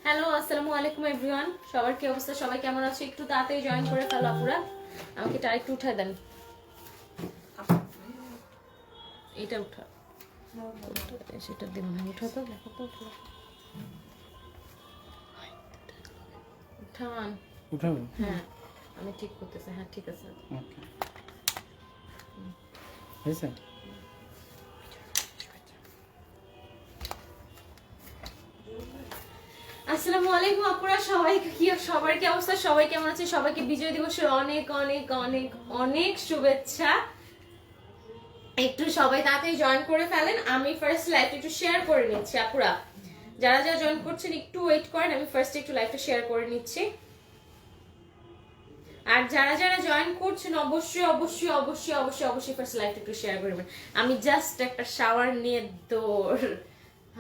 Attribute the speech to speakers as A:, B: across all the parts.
A: Hello, আসসালামু আলাইকুম everyone. সবার কি অবস্থা? সবাই কেমন আছে? একটু তাড়াতাড়ি জয়েন করে ফেলো আপুরা। আমাকে এটা একটু উঠায় দেন, এটা উঠা, সেটা দিব না, উঠা তো, দেখো তো, উঠান,
B: উঠাবো।
A: হ্যাঁ আমি ঠিক করতেছি, হ্যাঁ ঠিক আছে।
B: ওকে, হয়েছে।
A: আসসালামু আলাইকুম আপুরা, সবার কি অবস্থা? সবাই কেমন আছে? সবাইকে বিজয় দিবসের অনেক অনেক অনেক অনেক শুভেচ্ছা। একটু সবাই তাড়াতাড়ি জয়েন করে ফেলেন। আমি ফার্স্ট লাইভটা একটু শেয়ার করে নিচ্ছি আপুরা, যারা যারা জয়েন করছেন একটু ওয়েট করেন, আমি ফার্স্ট একটু লাইভটা শেয়ার করে নিচ্ছি। আর যারা যারা জয়েন করছেন অবশ্যই অবশ্যই অবশ্যই অবশ্যই অবশ্যই ফার্স্ট লাইভটা একটু শেয়ার করবেন। আমি জাস্ট একটা শাওয়ার নিয়ে দৌড়,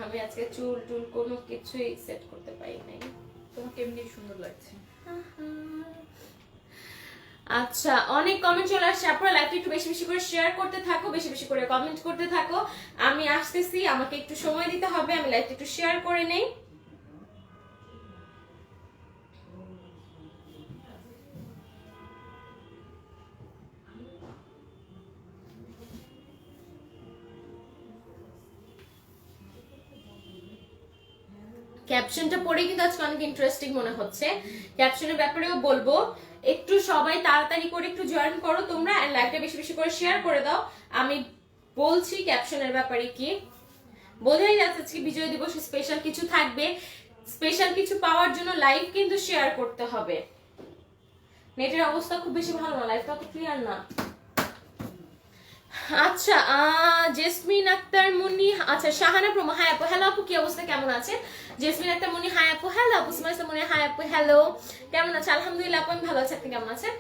A: আমি আজকে চুল টুল কোনো কিছুই সেট করতে পারি নাই।
C: তোমাকে এমনি সুন্দর লাগছে।
A: আচ্ছা, অনেক কমেন্ট চলে আসছে আপনারা, লাইভটা একটু বেশি বেশি করে শেয়ার করতে থাকো, বেশি বেশি করে কমেন্ট করতে থাকো। আমি আসতেছি, আমাকে একটু সময় দিতে হবে, আমি লাইভটা একটু শেয়ার করে নেই। ক্যাপশনটা পড়ে কিন্তু আজকে অনেক ইন্টারেস্টিং মনে হচ্ছে, ক্যাপশনের ব্যাপারেও বলবো। একটু সবাই তাড়াতাড়ি করে একটু জয়েন করো তোমরা, এন্ড লাইভটা বেশি বেশি করে শেয়ার করে দাও। আমি বলছি ক্যাপশনের ব্যাপারে কি, বোঝাই যাচ্ছে আজকে বিজয় দিবস, স্পেশাল কিছু থাকবে। স্পেশাল কিছু পাওয়ার জন্য লাইভ কিন্তু শেয়ার করতে হবে। নেটের অবস্থা খুব বেশি ভালো না, লাইভটা তো ক্লিয়ার না। আচ্ছা, জেসমিন আক্তার মুন্নি, আচ্ছা শাহানা প্রমা, হাই আপু, হ্যালো আপু, কি অবস্থা, কেমন আছেন? জেসমিন আক্তার মুন্নি, হাই আপু, হ্যালো আপু। সুমাইসা মুন্নি, হাই আপু, হ্যালো, কেমন আছে? আলহামদুলিল্লাহ আপু, আমি ভালো আছি, আপনি কেমন আছেন?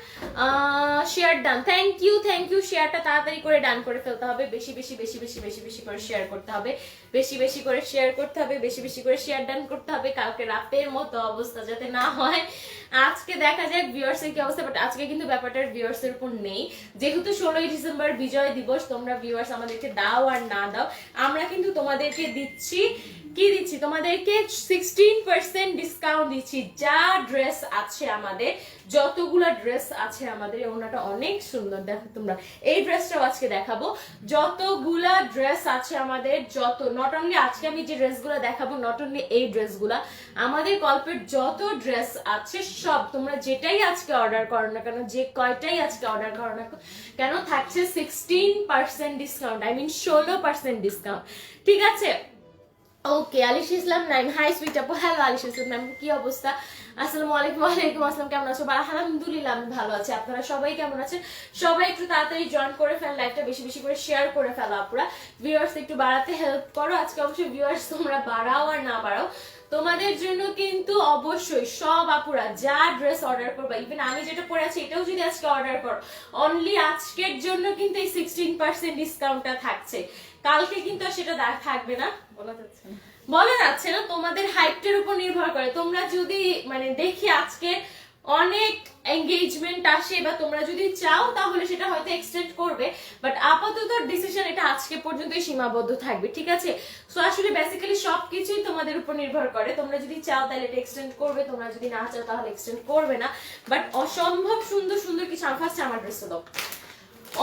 A: Share done, thank you thank you. শেয়ারটা তাড়াতাড়ি করে ডান করে ফেলতে হবে, বেশি বেশি বেশি বেশি বেশি বেশি করে শেয়ার করতে হবে, বেশি বেশি করে শেয়ার করতে হবে, বেশি বেশি করে শেয়ার ডান করতে হবে, কালকে রাতের মতো অবস্থা যাতে না হয়। আজকে দেখা যাক ভিউয়ার্স এর কি অবস্থা, বাট আজকে কিন্তু ব্যাপারটা ভিউয়ার্স এর উপর নেই, যেহেতু 16ই ডিসেম্বর বিজয় দিবস। তোমরা ভিউয়ার্স আমাদেরকে দাও আর না দাও, আমরা কিন্তু তোমাদেরকে দিচ্ছি, কি দিচ্ছি তোমাদেরকে, 16% ডিসকাউন্ট দিচ্ছি। যা ড্রেস আছে আমাদের, যতগুলা ড্রেস আছে আমাদের, ওনাটা অনেক সুন্দর, দেখো তোমরা, এই ড্রেসটাও আজকে দেখাবো। যতগুলা ড্রেস আছে আমাদের, যত, নট অনলি আজকে আমি যে ড্রেসগুলো দেখাবো, নট অনলি এই ড্রেসগুলা, আমাদের গল্পের যত ড্রেস আছে সব, তোমরা যেটাই আজকে অর্ডার করো না কেন, যে কয়টাই আজকে অর্ডার করো না কেন, থাকছে 16% ডিসকাউন্ট, আই মিন 16% ডিসকাউন্ট, ঠিক আছে? ওকে, আলিশ ইসলাম নাইম, হাই সুইট আপু, হ্যালো আলিশ ইসলাম নাইম, কি অবস্থা? আসসালামু আলাইকুম। ওয়ালাইকুম আসসালাম, কেমন আছো? আলহামদুলিল্লাহ আমি ভালো আছি, আপনারা সবাই কেমন আছেন? সবাই একটু তাড়াতাড়ি জয়েন করে ফেল, লাইভটা বেশি বেশি করে শেয়ার করে ফেলো আপুরা, ভিউয়ার্স একটু বাড়াতে হেল্প করো। আজকে অবশ্যই ভিউয়ার্স তোমরা বাড়াও আর না বাড়াও, তোমাদের জন্য কিন্তু অবশ্যই সব আপুরা যা ড্রেস অর্ডার করবা, ইভেন আমি যেটা পরে আছি এটাও যদি আজকে অর্ডার করো, অনলি আজকের জন্য কিন্তু এই 16% ডিসকাউন্টটা থাকছে, কালকে কিন্তু আর সেটা থাকবে না,
C: বলা যাচ্ছে না,
A: বলা যাচ্ছে না, তোমাদের হাইপটার উপর নির্ভর করে। তোমরা যদি মানে দেখি আজকে অনেক এঙ্গেজমেন্ট আসে, বা তোমরা যদি চাও তাহলে সেটা হয়তো এক্সটেন্ড করবে, বাট আপাতত ডিসিশন এটা আজকে পর্যন্তই সীমাবদ্ধ থাকবে, ঠিক আছে? সো আসলে বেসিক্যালি সবকিছুই তোমাদের উপর নির্ভর করে, তোমরা যদি চাও তাহলে এটা এক্সটেন্ড করবে, তোমরা যদি না চাও তাহলে এক্সটেন্ড করবে না। বাট অসম্ভব সুন্দর সুন্দর কিছু, ফার্স্ট আমার ড্রেসটা দাও,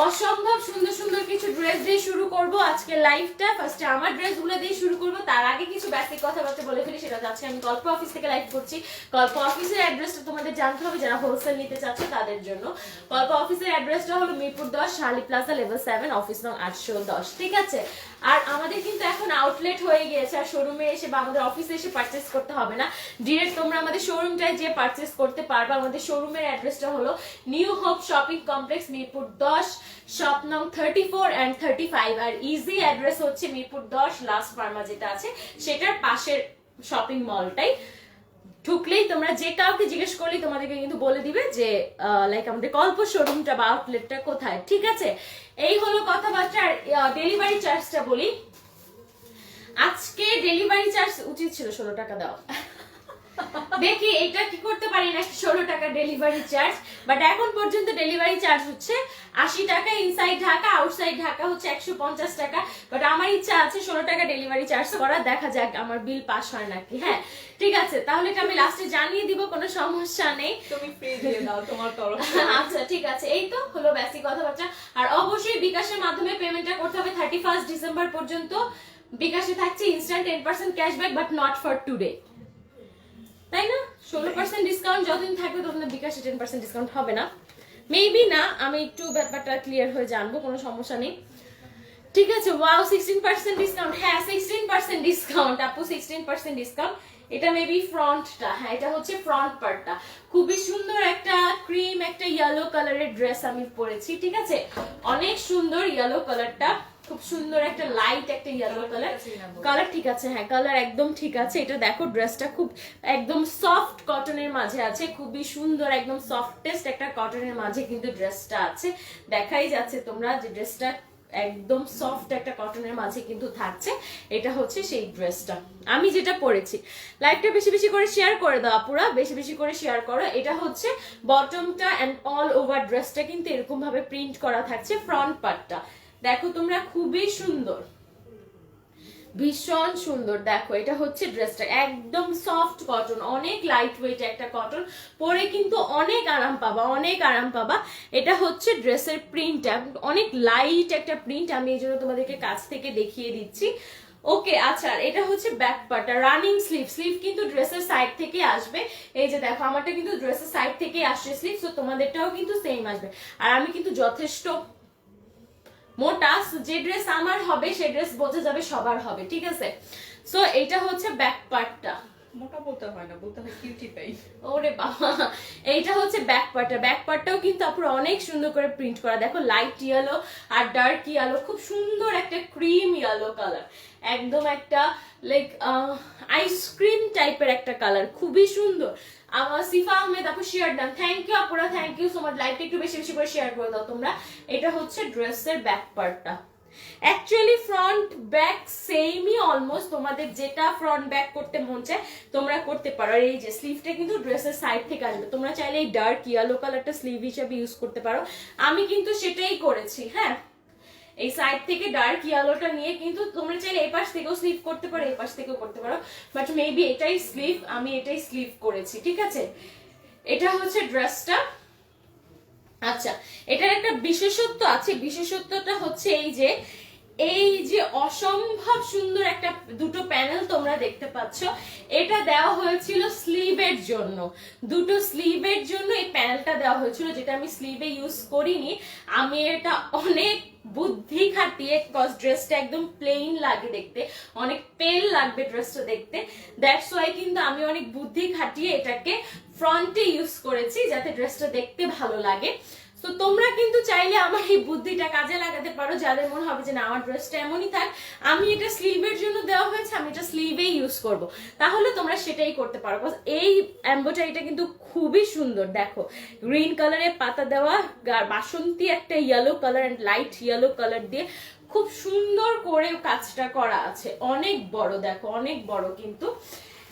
A: অসম্ভব সুন্দর সুন্দর কিছু ড্রেস দিয়ে শুরু করব আজকে লাইভটা। ফার্স্টে আমার ড্রেসগুলো দিয়ে শুরু করব, তার আগে কিছু বেসিক কথাবার্তা বলে ফেলি, সেটা যাচ্ছে আমি কল্প অফিস থেকে লাইভ করছি। কল্প অফিসের অ্যাড্রেসটা তোমাদের জানতে হবে, যারা হোলসেল নিতে চাচ্ছে তাদের জন্য। কল্প অফিসের অ্যাড্রেসটা হলো মিরপুর 10, শালি প্লাজা, লেভেল 7, অফিস নং 810, ঠিক আছে? আর আমাদের কিন্তু এখন আউটলেট হয়ে গিয়েছে, আর শোরুমে এসে বা আমাদের অফিসে এসে পারচেস করতে হবে না, ডিরেক্ট তোমরা আমাদের শোরুমটায় যে পারচেস করতে পারবে। আমাদের শোরুমের অ্যাড্রেসটা হলো new hope shopping complex, Mirpur 10, shop নং 34 and 35, আর ইজি অ্যাড্রেস হচ্ছে মিরপুর 10 লাস্ট ফার্মা যেটা আছে সেটার পাশের শপিং মলটাই। ঢুকলেই তোমরা যে কাউকে জিজ্ঞেস করলেই তোমাদেরকে কিন্তু বলে দিবে যে লাইক আমাদের কল্প শোরুমটা বা আউটলেটটা কোথায়, ঠিক আছে? এই হলো কথাবার্তা। আর ডেলিভারি চার্জটা বলি, আজকে ডেলিভারি চার্জ উচিত ছিল 16 টাকা দেওয়া, দেখি এটা কি করতে পারি না 16 টাকা ডেলিভারি চার্জ, বাট এখন পর্যন্ত ডেলিভারি চার্জ হচ্ছে 80 টাকা, ইনসাইড ঢাকা আউটসাইড ঢাকা হচ্ছে 150 টাকা। বাট আমার ইচ্ছা আছে 16 টাকা ডেলিভারি চার্জ করা, দেখা যাক আমার বিল পাস হয় নাকি। হ্যাঁ ঠিক আছে, তাহলে এটা আমি লাস্টে জানিয়ে দিব, কোনো সমস্যা নেই।
C: তুমি ফ্রি দিয়ে দাও তোমার তরফ
A: আচ্ছা ঠিক আছে, এই তো হলো বেসিক কথাবার্তা। আর অবশ্যই বিকাশের মাধ্যমে পেমেন্টটা করতে হবে 31 ডিসেম্বর পর্যন্ত। বিকাশে থাকছে instant 10% cashback, but not for today, তাই না? 16% ডিসকাউন্ট যতদিন থাকবে ততদিন বিকাশে 10% ডিসকাউন্ট হবে না, মেবি না, আমি একটু ব্যাপারটা ক্লিয়ার হয়ে জানবো, কোনো সমস্যা নেই। ঠিক আছে, ওয়াও 16% ডিসকাউন্ট, হ্যাঁ 16% ডিসকাউন্ট আপু, 16% ডিসকাউন্ট। এটা মেবি ফ্রন্টটা, হ্যাঁ এটা হচ্ছে ফ্রন্ট পার্টটা। খুবই সুন্দর একটা ক্রিম একটা ইয়েলো কালারের ড্রেস আমি পরেছি, ঠিক আছে, অনেক সুন্দর ইয়েলো কালারটা, খুব সুন্দর একটা লাইট একটা ইয়েলো কালার। ঠিক আছে, হ্যাঁ কালার একদম ঠিক আছে। এটা দেখো ড্রেসটা খুব একদম সফট কটনের মাঝে আছে, খুবই সুন্দর একদম সফটেস্ট একটা কটনের মাঝে কিন্তু ড্রেসটা আছে। দেখাই যাচ্ছে তোমরা যে ড্রেসটা একদম সফট একটা কটনের মাঝে কিন্তু থাকছে। এটা হচ্ছে সেই ড্রেসটা আমি যেটা পরেছি। লাইকটা বেশি বেশি করে শেয়ার করে দাও আপুরা, বেশি বেশি করে শেয়ার করো। এটা হচ্ছে বটমটা এন্ড অল ওভার ড্রেসটা কিন্তু এরকম ভাবে প্রিন্ট করা থাকছে। ফ্রন্ট পার্টটা দেখো তোমরা, খুবই সুন্দর, ভীষণ সুন্দর। দেখো এটা হচ্ছে ড্রেসটা একদম সফট কটন, অনেক লাইট ওয়েট একটা কটন, পরে কিন্তু অনেক আরাম পাবা, অনেক আরাম পাবা। এটা হচ্ছে ড্রেসের প্রিন্টটা, অনেক লাইট একটা প্রিন্ট, আমি এই জন্য তোমাদেরকে কাছ থেকে দেখিয়ে দিচ্ছি। ওকে আচ্ছা, এটা হচ্ছে ব্যাক পার্টটা, রানিং স্লিভ, স্লিভ কিন্তু ড্রেসের সাইড থেকে আসবে। এই যে দেখো আমারটা কিন্তু ড্রেসের সাইড থেকে আসছে স্লিভ, তো তোমাদেরটাও কিন্তু সেম আসবে। আর আমি কিন্তু যথেষ্ট মোটা, যে ড্রেস আমার হবে সেই ড্রেস বোঝা যাবে সবার হবে, ঠিক আছে। সো এটা হচ্ছে ব্যাক পার্টটা,
C: মোটা বলতে হয় না, বলতে হয় কিউটি পাই।
A: ওরে বাবা, এইটা হচ্ছে ব্যাক পার্টটা। ব্যাক পার্টটাও কিন্তু আপুরা অনেক সুন্দর করে প্রিন্ট করা, দেখো লাইট ইয়েলো আর ডার্ক ইয়েলো, খুব সুন্দর একটা ক্রিম ইয়েলো কালার, একদম একটা লাইক আইসক্রিম টাইপের একটা কালার, খুবই সুন্দর। আমার সিফা আহমেদ আপু শেয়ার ডান, থ্যাংক ইউ আপুরা, থ্যাংক ইউ সো মাচ। লাইভটা একটু বেশি বেশি করে শেয়ার করে দাও তোমরা। এটা হচ্ছে ড্রেসের ব্যাক পার্টটা, অ্যাকচুয়ালি ফ্রন্ট ব্যাক সেমই অলমোস্ট, তোমাদের যেটা ফ্রন্ট ব্যাক করতে মন চায় তোমরা করতে পারো। আর এই যে স্লিভটা কিন্তু ড্রেসের সাইড থেকে আসবে, তোমরা চাইলে এই ডার্ক ইয়েলো কালারটা স্লিভ হিসেবে ইউজ করতে পারো, আমি কিন্তু সেটাই করেছি। হ্যাঁ এই সাইড থেকে ডার্ক ইয়েলোটা নিয়ে কিন্তু তোমরা চাইলে এই পাশ থেকেও স্লিভ করতে পারো, এই পাশ থেকেও করতে পারো, বাট মেবি এটাই স্লিভ, আমি এটাই স্লিভ করেছি, ঠিক আছে। এটা হচ্ছে ড্রেসটা। আচ্ছা এটার একটা বিশেষত্ব আছে, বিশেষত্বটা হচ্ছে এই যে অসম্ভব সুন্দর একটা দুটো প্যানেল তোমরা দেখতে পাচ্ছ, এটা দেওয়া হয়েছিল স্লিভের জন্য, দুটো স্লিভের জন্য এই প্যানেলটা দেওয়া হয়েছিল, যেটা আমি স্লিভে ইউজ করিনি। আমি এটা অনেক বুদ্ধি খাটিয়ে, কজ ড্রেসটা একদম প্লেন লাগে দেখতে, অনেক পেল লাগবে ড্রেসটা দেখতে, দ্যাটস ওয়াই কিন্তু আমি অনেক বুদ্ধি খাটিয়ে এটাকে ফ্রন্টে ইউজ করেছি যাতে ড্রেসটা দেখতে ভালো লাগে। তো তোমরা কিন্তু চাইলে আমার এই বুদ্ধিটা কাজে লাগাতে পারো, যাদের মনে হবে যে না আমার ড্রেসটা এমনই থাক, আমি এটা স্লিভের জন্য দেওয়া হয়েছে, আমি এটা স্লিভেই ইউজ করব, তাহলে তোমরা সেটাই করতে পারো। এই এমব্রয়ডারিটা কিন্তু খুবই সুন্দর, দেখো গ্রিন কালারের পাতা দেওয়া, বাসন্তী একটা yellow colour and light yellow colour দিয়ে খুব সুন্দর করে কাজটা করা আছে, অনেক বড়, দেখো অনেক বড় কিন্তু।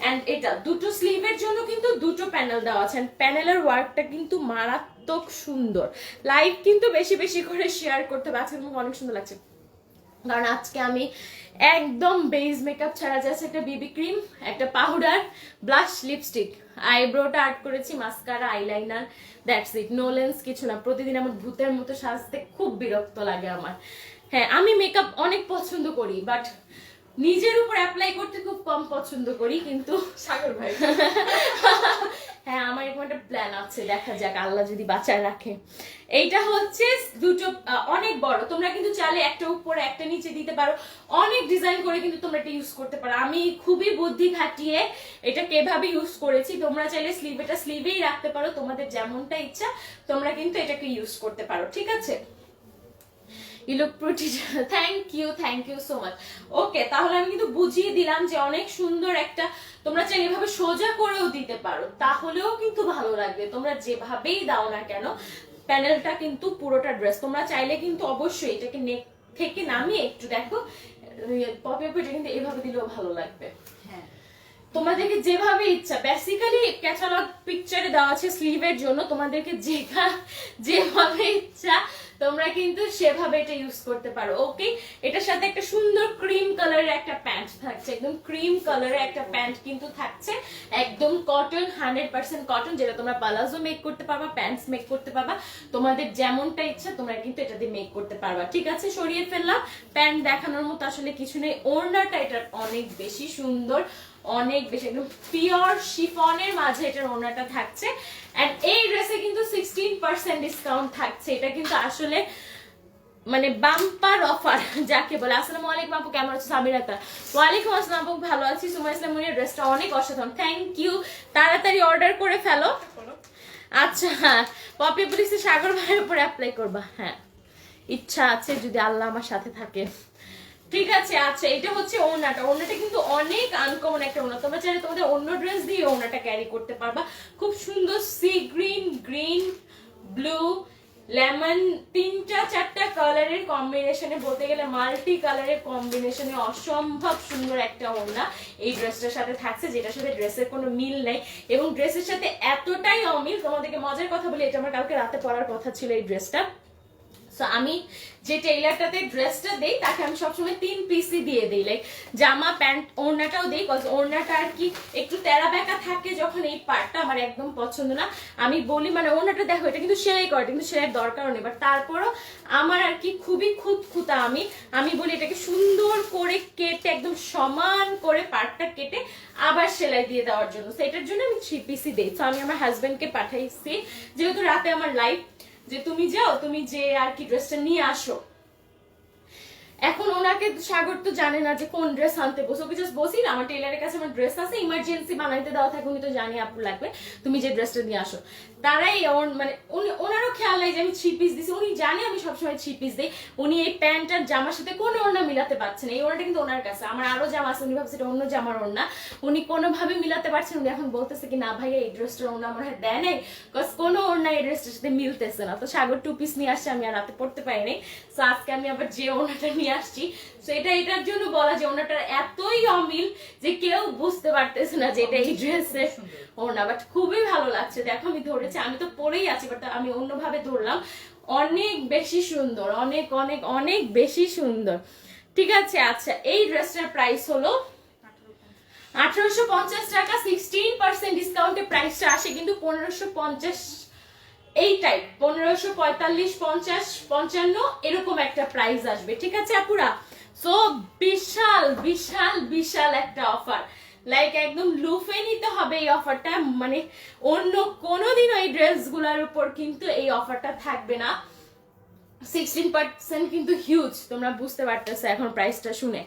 A: এন্ড এটা দুটো স্লিভের জন্য কিন্তু দুটো প্যানেল দেওয়া আছে, প্যানেলের ওয়ার্কটা কিন্তু মারাত্মক সুন্দর। লাইভ কিন্তু বেশি বেশি করে শেয়ার করতে হবে, আজকে আমাকে অনেক সুন্দর লাগছে, কারণ আজকে আমি একদম বেস মেকআপ ছাড়া যাচ্ছে একটা বিবি ক্রিম, একটা পাউডার, ব্লাশ, লিপস্টিক, আইব্রোটা আর্ট করেছি, mascara, eyeliner, that's it, no lens, কিছু না। প্রতিদিন আমার ভূতের মতো সাজতে খুব বিরক্ত লাগে আমার। হ্যাঁ আমি মেকআপ অনেক পছন্দ করি, বাট নিজের উপর অ্যাপ্লাই করতে খুব কম পছন্দ করি, কিন্তু
C: সাগর ভাই
A: হ্যাঁ আমার এরকম একটা প্ল্যান আছে, দেখা যাক আল্লাহ যদি বাঁচায় রাখে। এইটা হচ্ছে দুটো অনেক বড়, তোমরা কিন্তু চাইলে একটা উপরে একটা নিচে দিতে পারো, অনেক ডিজাইন করে কিন্তু তোমরা এটা ইউজ করতে পারো। আমি খুবই বুদ্ধি খাটিয়ে এটা কিভাবে ইউজ করেছি, তোমরা চাইলে এটা স্লিভেই রাখতে পারো, তোমাদের যেমনটা ইচ্ছা তোমরা কিন্তু এটাকে ইউজ করতে পারো, ঠিক আছে। You look pretty, thank you so much. ওকে তাহলে আমি কিন্তু বুঝিয়ে দিলাম যে অনেক সুন্দর একটা, তোমরা চাইলে এভাবে সোজা করেও দিতে পারো, তাহলেও কিন্তু ভালো লাগবে, তোমরা যেভাবেই দাও না কেন প্যানেলটা কিন্তু পুরোটা ড্রেস, তোমরা চাইলে কিন্তু অবশ্যই এটাকে নেক থেকে নামিয়ে একটু দেখো পপে এটা কিন্তু এইভাবে দিলেও ভালো লাগবে।
C: হ্যাঁ
A: তোমাদেরকে যেভাবে ইচ্ছা, বেসিক্যালি ক্যাটালগ পিকচারে দেওয়া আছে স্লিভের জন্য, তোমাদেরকে যেভাবে ইচ্ছা তোমরা কিন্তু সেভাবে এটা ইউজ করতে পারো। ওকে, এটার সাথে একটা সুন্দর ক্রিম কালারের একটা প্যান্ট থাকছে, একদম ক্রিম কালারের একটা প্যান্ট কিন্তু থাকছে, একদম কটন, 100% কটন, যেটা তোমরা পালাজো মেক করতে পারবা, প্যান্টস মেক করতে পারবা, তোমাদের যেমনটা ইচ্ছা তোমরা কিন্তু এটা দিয়ে মেক করতে পারবা। ঠিক আছে, সরিয়ে ফেললাম, প্যান্ট দেখানোর মতো আসলে কিছু নেই। ওড়নাটা এটার অনেক বেশি সুন্দর, অনেক বেশি, একদম পিওর শিফনের মাঝে এটার ওড়নাটা থাকছে। এন্ড এই ড্রেসে কিন্তু 16% ডিসকাউন্ট থাকছে, এটা কিন্তু আসলে মানে বাম্পার অফার যাকে বলে। আসসালামু আলাইকুম আপু, কেমন আছো? সাবিরা আক্তার, ওয়ালাইকুম আসসালাম আপু, ভালো আছি। সুমাইয়া ইসলাম মুনির ড্রেসটা অনেক অসাধারণ, থ্যাংক ইউ, তাড়াতাড়ি অর্ডার করে ফেলো। আচ্ছা, পপি পুলিশে সাগর ভাইয়ের উপরে অ্যাপ্লাই করবা? হ্যাঁ, ইচ্ছা আছে যদি আল্লাহ আমার সাথে থাকে। ঠিক আছে, আচ্ছা, এটা হচ্ছে ওড়নাটা। ওড়নাটা কিন্তু অনেক আনকমন একটা ওড়না, তোমরা চাইলে তোমাদের অন্য ড্রেস দিয়ে ওড়নাটা ক্যারি করতে পারবা। খুব সুন্দর sea green, green, blue, lemon, 3-4টা কালারের কম্বিনেশনে, বলতে গেলে মাল্টি কালারের কম্বিনেশনে অসম্ভব সুন্দর একটা ওড়না এই ড্রেসটার সাথে থাকছে, যেটার সাথে ড্রেসের কোনো মিল নেই এবং ড্রেসের সাথে এতটাই অমিল। তোমাদেরকে মজার কথা বলি, এটা আমার কালকে রাতে পরার কথা ছিল এই ড্রেসটা। সো আমি যে টেইলারটাতে ড্রেসটা দেই তাকে আমি সবসময় 3 পিসই দিয়ে দিই, লাইক জামা প্যান্ট ওড়নাটাও দিই, কজ ওড়নাটা আর কি একটু তেরা বেঁকা থাকে যখন, এই পার্টটা আমার একদম পছন্দ না। আমি বলি মানে ওড়নাটা দেখো এটা কিন্তু সেলাই করে, কিন্তু সেলাইয়ের দরকারও নেই, বাট তারপরও আমার আর কি খুবই খুঁতখুঁতা, আমি বলি এটাকে সুন্দর করে কেটে একদম সমান করে পার্টটা কেটে আবার সেলাই দিয়ে দেওয়ার জন্য। সেটার জন্য আমি 3 পিসই দিই। সো আমি আমার হাজবেন্ডকে পাঠাইছি, যেহেতু রাতে আমার লাইফ, যে তুমি যাও, তুমি যে আর কি ড্রেসটা নিয়ে আসো। এখন ওনাকে সাগর তো জানে না যে কোন ড্রেস আনতে বসে, ওকে জাস্ট বসি না আমার টেইলারের কাছে আমার ড্রেস আছে, ইমার্জেন্সি বানাইতে দেওয়া থাকে, উনি তো জানি আপু লাগবে, তুমি যে ড্রেসটা নিয়ে আসো। তারাই মানে ওনারও খেয়াল নাই যে আমি 3 পিস দিছি, উনি জানে আমি সবসময় 3 পিস দিই। উনি এই প্যান্ট আর জামার সাথে কোনো ওড়না মিলাতে পারছেন, এই ওড়নাটা কিন্তু ওনার কাছে, আমার আরো জামা আছে, উনি ভাবছে এটা অন্য জামার ওড়না, উনি কোনোভাবে মিলাতে পারছেন। উনি এখন বলতেছে কি না ভাইয়া এই ড্রেসটার ওড়না আমার হাতে দেয় নাই, বিকজ কোনো ওড়না এই ড্রেসটার সাথে মিলতেছে না। তো সাগর 2 পিস নিয়ে আসছে, আমি আর রাতে পড়তে পারিনি। সো আজকে আমি আবার যে ওড়নাটা নিয়ে আসছি, তো এটা এটার জন্য বলা যে ওড়নাটার এতই অমিল যে কেউ বুঝতে পারতেছে না যে এটা এই ড্রেসের ওড়না, বাট খুবই ভালো লাগছে। দেখো আমি ধরেছি, আমি তো পরেই আছি, বাট আমি অন্যভাবে ধরলাম, অনেক বেশি সুন্দর, অনেক অনেক অনেক বেশি সুন্দর। ঠিক আছে, আচ্ছা, এই ড্রেসটার প্রাইস হলো 1850 টাকা, 16% ডিসকাউন্টে প্রাইসটা আসে কিন্তু 1550, এই টাইপ 1545, 50, 55 এরকম একটা প্রাইস আসবে। ঠিক আছে আপুরা, সো বিশাল বিশাল বিশাল একটা অফার, লাইক একদম লুফে নিতে হবে এই অফারটা, মানে অন্য কোনোদিন এই ড্রেসগুলোর উপর কিন্তু এই অফারটা থাকবে না। 16% কিন্তু হিউজ, তোমরা বুঝতে পারতেছো এখন প্রাইসটা শুনে।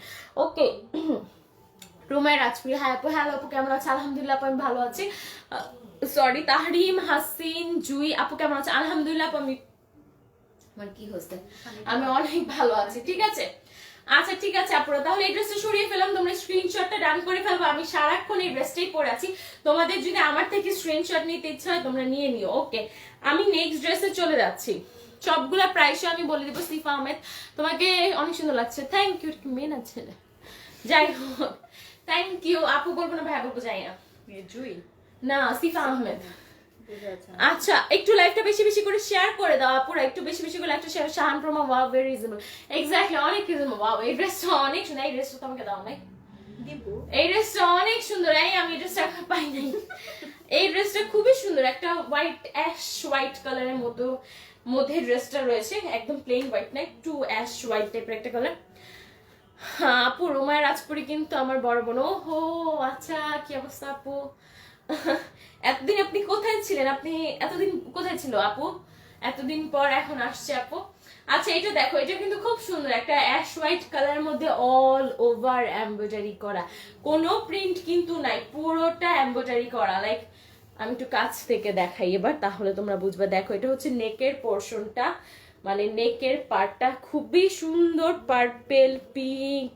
A: ওকে, রুমায় রাজপুরি, হ্যাঁ আপু, হ্যালো আপু, কেমন আছে? আলহামদুলিল্লাহ আপু আমি ভালো আছি। সরি, তাহরিম হাসিন জুই আপু কেমন আছে? আলহামদুলিল্লাহ আপু আমি, আমার কি হচ্ছে, আমি অনেক ভালো আছি। ঠিক আছে, আচ্ছা ঠিক আছে আপুরা, তাহলে এই ড্রেসটা সরিয়ে ফেলাম, তোমরা স্ক্রিনশটটা ডান করে ফেলবো। আমি সারাক্ষণ এই ড্রেসটাই পরে আছি, তোমাদের যদি আমার থেকে স্ক্রিনশট নিতে ইচ্ছা হয় তোমরা নিয়ে নিও। ওকে, আমি নেক্সট ড্রেসে চলে যাচ্ছি, সবগুলা প্রাইসও আমি বলে দিব। সিফা আহমেদ, তোমাকে অনেক সুন্দর লাগছে, থ্যাংক ইউ। মেন আছে, যাই হোক, থ্যাংক ইউ আপু, বলবো না ভাই বলবো, যাই না,
C: জুই
A: না সিফা আহমেদ। আচ্ছা, একটু লাইভটা বেশি বেশি করে শেয়ার করে দাও আপুরা, একটু বেশি বেশি করে লাইভটা share. Shahan প্রমা, wow very reasonable, exactly, অনেক রিজনেবল। ওয়াও, এই ড্রেসটা অনেক সুন্দর, এই ড্রেসটা তোমাকে দাও নাই, এই ড্রেসটা অনেক সুন্দর, এই আমি এই ড্রেসটা পাই নাই। এই ড্রেসটা খুবই সুন্দর, একটা হোয়াইট অ্যাশ হোয়াইট কালারের মতো মধ্যে ড্রেসটা রয়েছে, একদম প্লেন হোয়াইট না, একটু অ্যাশ হোয়াইট টাইপের একটা কালার। হ্যাঁ আপু, রুমায় রাজপুরি কিন্তু আমার বড় বোন। ও হো, আচ্ছা, কি অবস্থা আপু? এতদিন আপনি কোথায় ছিলেন? আপনি এতদিন কোথায় ছিল আপু? এতদিন পর এখন আসছে আপু। আচ্ছা, এটা দেখো, এটা কিন্তু খুব সুন্দর, একটা অ্যাশ হোয়াইট কালারের মধ্যে অল ওভার এমব্রয়ডারি করা, কোনো প্রিন্ট কিন্তু নাই, পুরোটা এমব্রয়ডারি করা। লাইক আমি একটু কাছ থেকে দেখাই এবার, তাহলে তোমরা বুঝবে। দেখো, এটা হচ্ছে নেকের পোর্শনটা, মানে নেকের পার্টটা খুবই সুন্দর, পার্পেল, পিঙ্ক,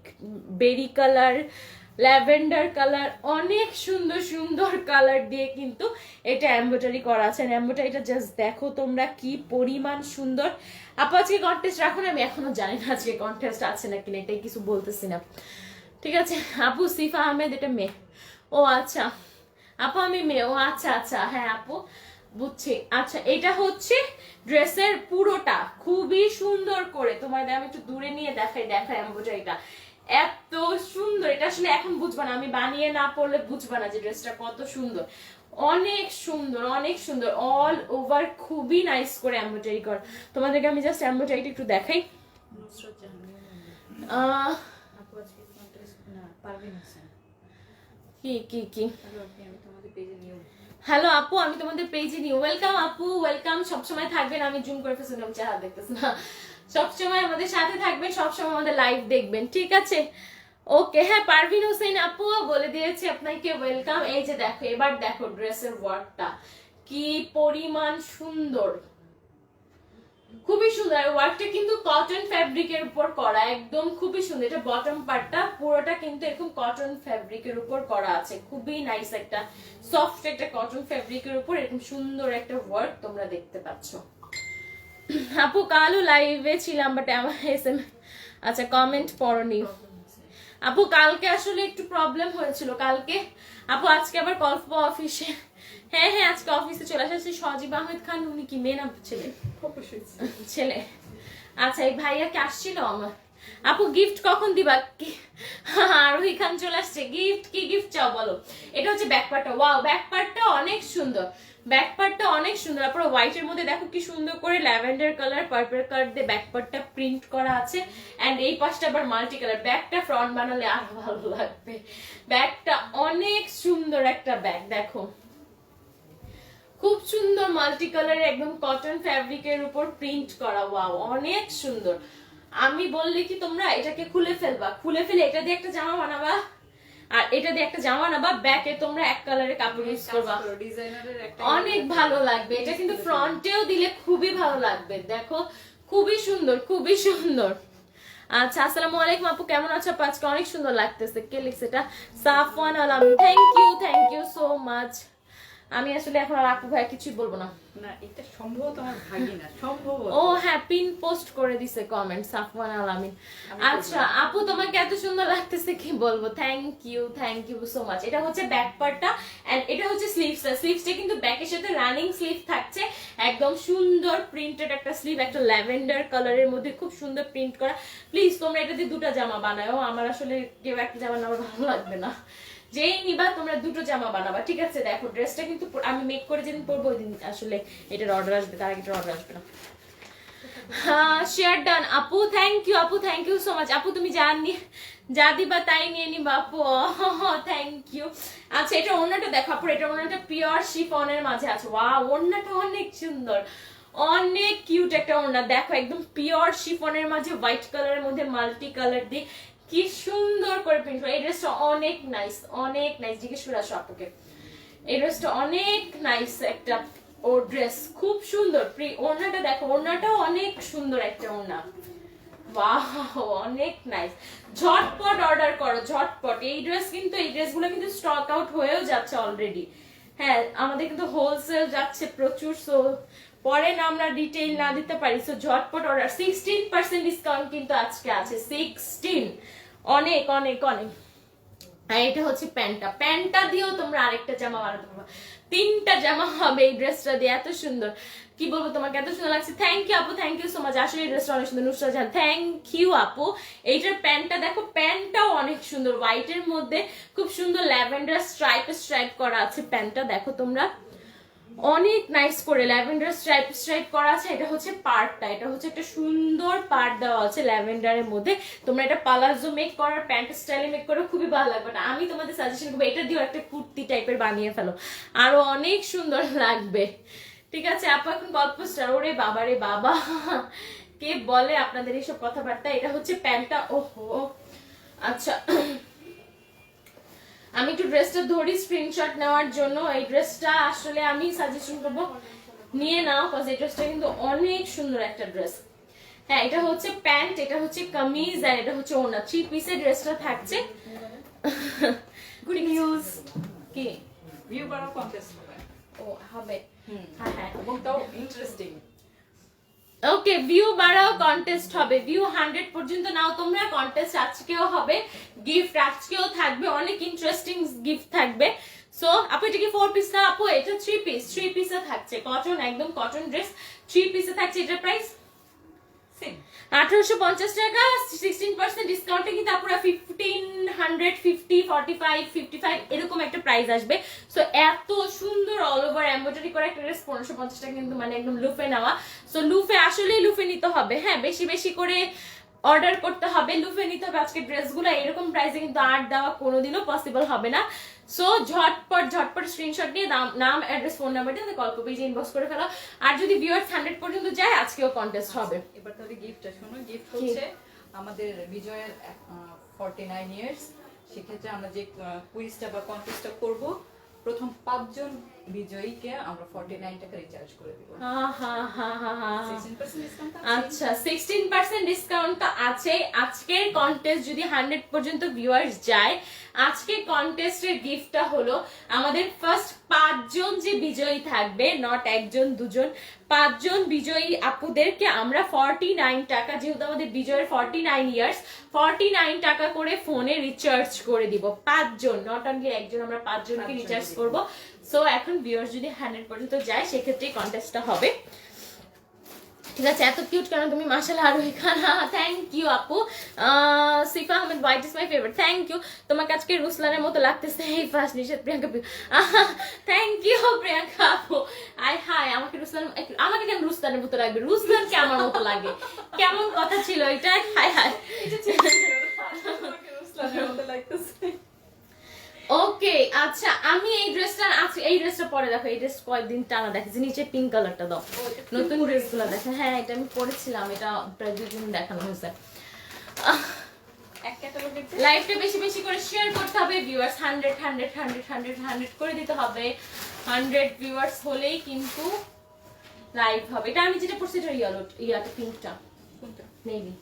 A: বেরি কালার, ল্যাভেন্ডার কালার, অনেক সুন্দর সুন্দর কালার দিয়ে কিন্তু এটা এমব্রয়ডারি করা আছে। এমব্রয়ডারিটা জাস্ট দেখো তোমরা কি পরিমাণ সুন্দর। আপু আজকে কন্টেস্ট রাখো না? আমি এখনো জানি না আজকে কন্টেস্ট আছে নাকি না, এটাই কিছু বলতেছি না। ঠিক আছে আপু, সিফা আহমেদ এটা মেয়ে। ও আচ্ছা আপু আমি মেয়ে, ও আচ্ছা আচ্ছা, হ্যাঁ আপু বুঝছি। আচ্ছা এটা হচ্ছে ড্রেসের পুরোটা, খুবই সুন্দর করে তোমাদের আমি একটু দূরে নিয়ে দেখাই এমব্রয়ডারিটা এত সুন্দর। এটা আসলে এখন বুঝবা না, আমি বানিয়ে না পড়লে বুঝবা না যে ড্রেসটা কত সুন্দর। অনেক সুন্দর, অনেক সুন্দর, অল ওভার খুবই নাইস করে এমব্রয়ডারি করা। তোমাদেরকে আমি জাস্ট এমব্রয়ডারিটা একটু দেখাই।
C: নুসরাত জাহান আপু আজকে না পারবেন হোসেন
A: কি কি কি
C: হ্যালো আপনি, আমি তোমাদের পেজে নিউ।
A: হ্যালো আপু, আমি তোমাদের পেজে নিউ। ওয়েলকাম আপু, ওয়েলকাম। সবসময় থাকবেন, আমি জুম করে ফেলছি, আমি চেহারা দেখতেছি না। সবসময় আমাদের সাথে থাকবেন, সবসময় আমাদের লাইভ দেখবেন, ঠিক আছে? ওকে, হ্যাঁ পারভিন হোসেন আপু বলে দিয়েছে আপনাকে ওয়েলকাম। এই যে দেখো, এবার দেখো ড্রেসের ওয়ার্কটা কি পরিমাণ সুন্দর, খুবই সুন্দর। ওয়ার্কটা কিন্তু কটন ফ্যাব্রিকের উপর করা, একদম খুবই সুন্দর। এটা বটম পার্টটা পুরোটা কিন্তু এরকম কটন ফ্যাব্রিকের উপর করা আছে, খুবই নাইস একটা সফট একটা কটন ফ্যাব্রিকের উপর এরকম সুন্দর একটা ওয়ার্ক তোমরা দেখতে পাচ্ছ। আপু কালও লাইভে ছিলাম, বাট আমার আচ্ছা কমেন্ট পড়নি আপু। কালকে আসলে একটু প্রবলেম হয়েছিল কালকে আপু। আজকে আবার কল্প অফিসে, হ্যাঁ হ্যাঁ আজকে অফিসে চলে আসছে। সজীব আহমেদ খান উনি কি মেয়ে না ছেলে? ছেলে। আচ্ছা এই ভাইয়াকে আসছিল আমার। আপু গিফট কখন দিবা? আরোহী খান চলে আসছে। গিফট কি গিফট চাও বলো? এটা হচ্ছে ব্যাক পার্টটা। ওয়াও, ব্যাক পার্টটা অনেক সুন্দর, ব্যাক পার্টটা অনেক সুন্দর। তারপরে হোয়াইটের মধ্যে দেখো কি সুন্দর করে ল্যাভেন্ডার কালার পার্পল কালার দিয়ে ব্যাক পার্টটা প্রিন্ট করা আছে। এন্ড এই পাশটা আবার মাল্টি কালার। ব্যাগটা ফ্রন্ট বানালে আরো ভালো লাগবে। ব্যাগটা অনেক সুন্দর একটা ব্যাগ, দেখো খুব সুন্দর মাল্টি কালারের একদম কটন ফ্যাব্রিকের উপর প্রিন্ট করা। ওয়াও, অনেক সুন্দর। আমি বললি কি তোমরা এটাকে খুলে ফেলবা, খুলে ফেলে এটা দিয়ে একটা জামা বানাবা, আর এটা দিয়ে একটা জামা বানাবা, ব্যাকে তোমরা এক কালারের কাপড় ইউজ করবা,
C: ডিজাইনারের একটা
A: অনেক ভালো লাগবে। এটা কিন্তু ফ্রন্টেও দিলে খুবই ভালো লাগবে। দেখো খুবই সুন্দর, খুবই সুন্দর। আচ্ছা আসসালামু আলাইকুম আপু, কেমন আছো আপু? আজকে অনেক সুন্দর লাগতেছে। কে লিখছে এটা? Safwan Alam, thank you so much. আমি আসলে এখন আর আপু ভাই কিছুই বলবো না।
C: না, এটা সম্ভবত আমার ভাগিনা, সম্ভবত।
A: ও হ্যাঁ, পিন পোস্ট করে দিছে কমেন্ট সাফওয়ান আলামিন। আচ্ছা আপু তোমাকে এত সুন্দর লাগতেছে কি বলবো। Thank you so much. এটা হচ্ছে ব্যাক পার্টটা এন্ড এটা হচ্ছে স্লিভসটা। স্লিভসটা কিন্তু ব্যাকের সাথে রানিং স্লিভ থাকছে, একদম সুন্দর প্রিন্টেড একটা স্লিভ, একটা ল্যাভেন্ডার কালারের মধ্যে খুব সুন্দর প্রিন্ট করা। প্লিজ তোমরা এটা দিয়ে দুটো জামা বানাও, আমার আসলে কেউ একটা জামা আমার ভালো লাগবে না। যেই নিবা তোমরা দুটো জামা বানাবা, ঠিক আছে? দেখো ড্রেসটা কিন্তু আমি মেক করে যেদিন পরবো ওই দিন আসলে এটার অর্ডার আসবে, তার আগে অর্ডার আসবে না। হ্যাঁ শেয়ার ডান আপু, থ্যাংক ইউ সো মাচ। আপু তুমি যা দিবা তাই নিয়ে নিবা আপু। Thank you. আচ্ছা এটা ওড়নাটা দেখো আপু, এটা ওড়নাটা পিওর শিফনের মাঝে আছে। ওয়াও, ওড়নাটা অনেক সুন্দর, অনেক কিউট একটা ওড়না। দেখো একদম পিওর শিফনের মাঝে হোয়াইট কালারের মধ্যে মাল্টি কালার দিয়ে কি সুন্দর করে প্রিন্ট করা। এই ড্রেসটা অনেক নাইস, অনেক নাইস। জিজ্ঞেস করে আসো আপুকে, এই ড্রেসটা অনেক নাইস একটা ও ড্রেস, খুব সুন্দর। ওড়নাটা দেখো, ওড়নাটাও অনেক সুন্দর একটা ওড়না। ওয়াও, অনেক নাইস। ঝটপট অর্ডার করো, ঝটপট। এই ড্রেসগুলো কিন্তু স্টক আউট হয়েও যাচ্ছে অলরেডি। হ্যাঁ আমাদের কিন্তু হোলসেল যাচ্ছে প্রচুর, সো পরে না আমরা ডিটেইল না দিতে পারি। সো ঝটপট অর্ডার। 16% ডিসকাউন্ট কিন্তু আজকে আছে, 16। অনেক অনেক অনেক। আর এটা হচ্ছে প্যান্টটা দিয়েও তোমরা আরেকটা জামা বানাতে পারবে, 3টা জামা হবে এই ড্রেসটা দিয়ে। এত সুন্দর, কি বলবো তোমাকে, এত সুন্দর লাগছে। থ্যাংক ইউ আপু, থ্যাংক ইউ সো মাচ। আসলে এই ড্রেসটা অনেক সুন্দর। নুসরাত জাহান, থ্যাংক ইউ আপু। এইটার প্যান্টটা দেখো, প্যান্টটাও অনেক সুন্দর, হোয়াইটের মধ্যে খুব সুন্দর ল্যাভেন্ডার স্ট্রাইপ করা আছে। প্যান্টটা দেখো তোমরা, অনেক নাইস করে ল্যাভেন্ডার স্ট্রাইপ করা আছে। এটা হচ্ছে পার্টটা, এটা হচ্ছে একটা সুন্দর পার্ট দেওয়া আছে ল্যাভেন্ডারের মধ্যে। তোমরা এটা পালাজো মেক করার, প্যান্ট স্টাইলে মেক করে খুবই ভালো লাগবে। না আমি তোমাদের সাজেশন করবো এটা দিয়েও একটা কুর্তি টাইপের বানিয়ে ফেলো, আরো অনেক সুন্দর লাগবে। ঠিক আছে আপু, এখন গল্প স্টার। ওরে বাবা রে বাবা, কে বলে আপনাদের এইসব কথাবার্তা? এটা হচ্ছে প্যান্টটা। ওহো আচ্ছা, আমি একটু ড্রেসটা ধরি স্ক্রিনশট নেওয়ার জন্য। এই ড্রেসটা আসলে আমি সাজেশন করবো নিয়ে নাও, কজ এই ড্রেসটা কিন্তু অনেক সুন্দর একটা ড্রেস। হ্যাঁ এটা হচ্ছে প্যান্ট, এটা হচ্ছে কামিজ, আর এটা হচ্ছে ওড়না। 3 পিসের ড্রেসটা থাকছে।
C: গুড নিউজ,
A: কি
C: ভিউ বাড়াও কন্টেস্ট হবে।
A: ও হবে? হ্যাঁ হ্যাঁ,
C: এবং তাও ইন্টারেস্টিং।
A: ওকে, ভিউ বাড়াও, কন্টেস্ট হবে, ভিউ 100 পর্যন্ত নাও তোমরা, কন্টেস্ট আজকেও হবে, গিফট আজকেও থাকবে, অনেক ইন্টারেস্টিং গিফট থাকবে। সো আপু এটা কি 4 পিস না আপু? এটা 3 পিসে থাকছে, কটন, একদম কটন ড্রেস, 3 পিসে থাকছে। এটার প্রাইস
C: সেম
A: 1850 টাকা, 16% ডিসকাউন্টে কিন্তু আপুরা 1550, 45, 55 এরকম একটা প্রাইস আসবে। সো এত সুন্দর অল ওভার এমব্রয়ডারি করা একটা ড্রেস 1550 টাকা কিন্তু মানে একদম লুফে নেওয়া। সো লুফে আসলেই লুফে নিতে হবে, হ্যাঁ বেশি বেশি করে অর্ডার করতে হবে, লুফে নিতে হবে আজকে ড্রেসগুলো। এরকম প্রাইসে কিন্তু আর দেওয়া কোনোদিনও পসিবল হবে না। সো ঝটপট স্ক্রিনশট নিয়ে নাম অ্যাড্রেস ফোন নাম্বার দিয়ে গল্প পেজে ইনবক্স করে ফেলো। আর যদি ভিউয়ার্স 100 পর্যন্ত যায় আজকেও কন্টেস্ট হবে।
C: এবার তাহলে গিফটটা শোনো। গিফট হচ্ছে আমাদের বিজয়ের 49 ইয়ার্স। সেক্ষেত্রে আমরা যে কুইজটা বা কন্টেস্টটা করব, প্রথম 5 জন বিজয়ীকে আমরা 49 টাকা রিচার্জ করে দিব। 16% ডিসকাউন্ট আছে।
A: আচ্ছা 16% ডিসকাউন্ট তো আছে। আজকের কন্টেস্ট যদি 100 পর্যন্ত ভিউয়ার্স যায়, আজকে কন্টেস্টের গিফটটা হলো আমাদের ফার্স্ট 5 জন যে বিজয়ী থাকবে, নট একজন দুজন, 5 জন বিজয়ী আপুদেরকে আমরা 49 টাকা, যেহেতু আমাদের বিজয়ের 49 ইয়ার্স, 49 টাকা করে ফোনে রিচার্জ করে দিব। 5 জন, নট অনলি একজন, আমরা 5 জনকে রিচার্জ করব। সো এখন ভিউয়ার্স যদি 100 পর্যন্ত যায় সেক্ষেত্রে কন্টেস্টটা হবে। ঠিক আছে, এত কিউট কেন তুমি, মাশাআল্লাহ আরোহী খান, থ্যাংক ইউ আপু। Sifa Ahmed, white is my favourite, thank you. তোমাকে আজকে রুসলানের মতো লাগতেছে, এই ফার্স্ট নিষেধ প্রিয়াঙ্কা, থ্যাংক ইউ প্রিয়াঙ্কা আপু। হাই আমাকে রুসলান, আমাকে কেন রুসলানের মতো লাগবে? রুসলানকে আমার মতো লাগে, কেমন কথা ছিল এটা? হাই
C: রুসলানের মতো লাগতেছে।
A: ওকে আচ্ছা, আমি এই ড্রেসটা পরে দেখো, এই ড্রেস কয়েকদিন টানা দেখেছি, নিচে পিঙ্ক কালারটা দাও, নতুন ড্রেসগুলো দেখো। হ্যাঁ এটা আমি পরেছিলাম, এটা প্রায় 2 দিন দেখানো হয়েছে।
C: এক ক্যাটালগের
A: লাইভটা বেশি বেশি করে শেয়ার করতে হবে ভিউয়ার্স, 100 করে দিতে হবে। 100 ভিউয়ার্স হলেই কিন্তু লাইভ হবে। এটা আমি যেটা পরছি এটা ইয়াটা পিঙ্কটা,
C: কোনটা?
A: নেভি।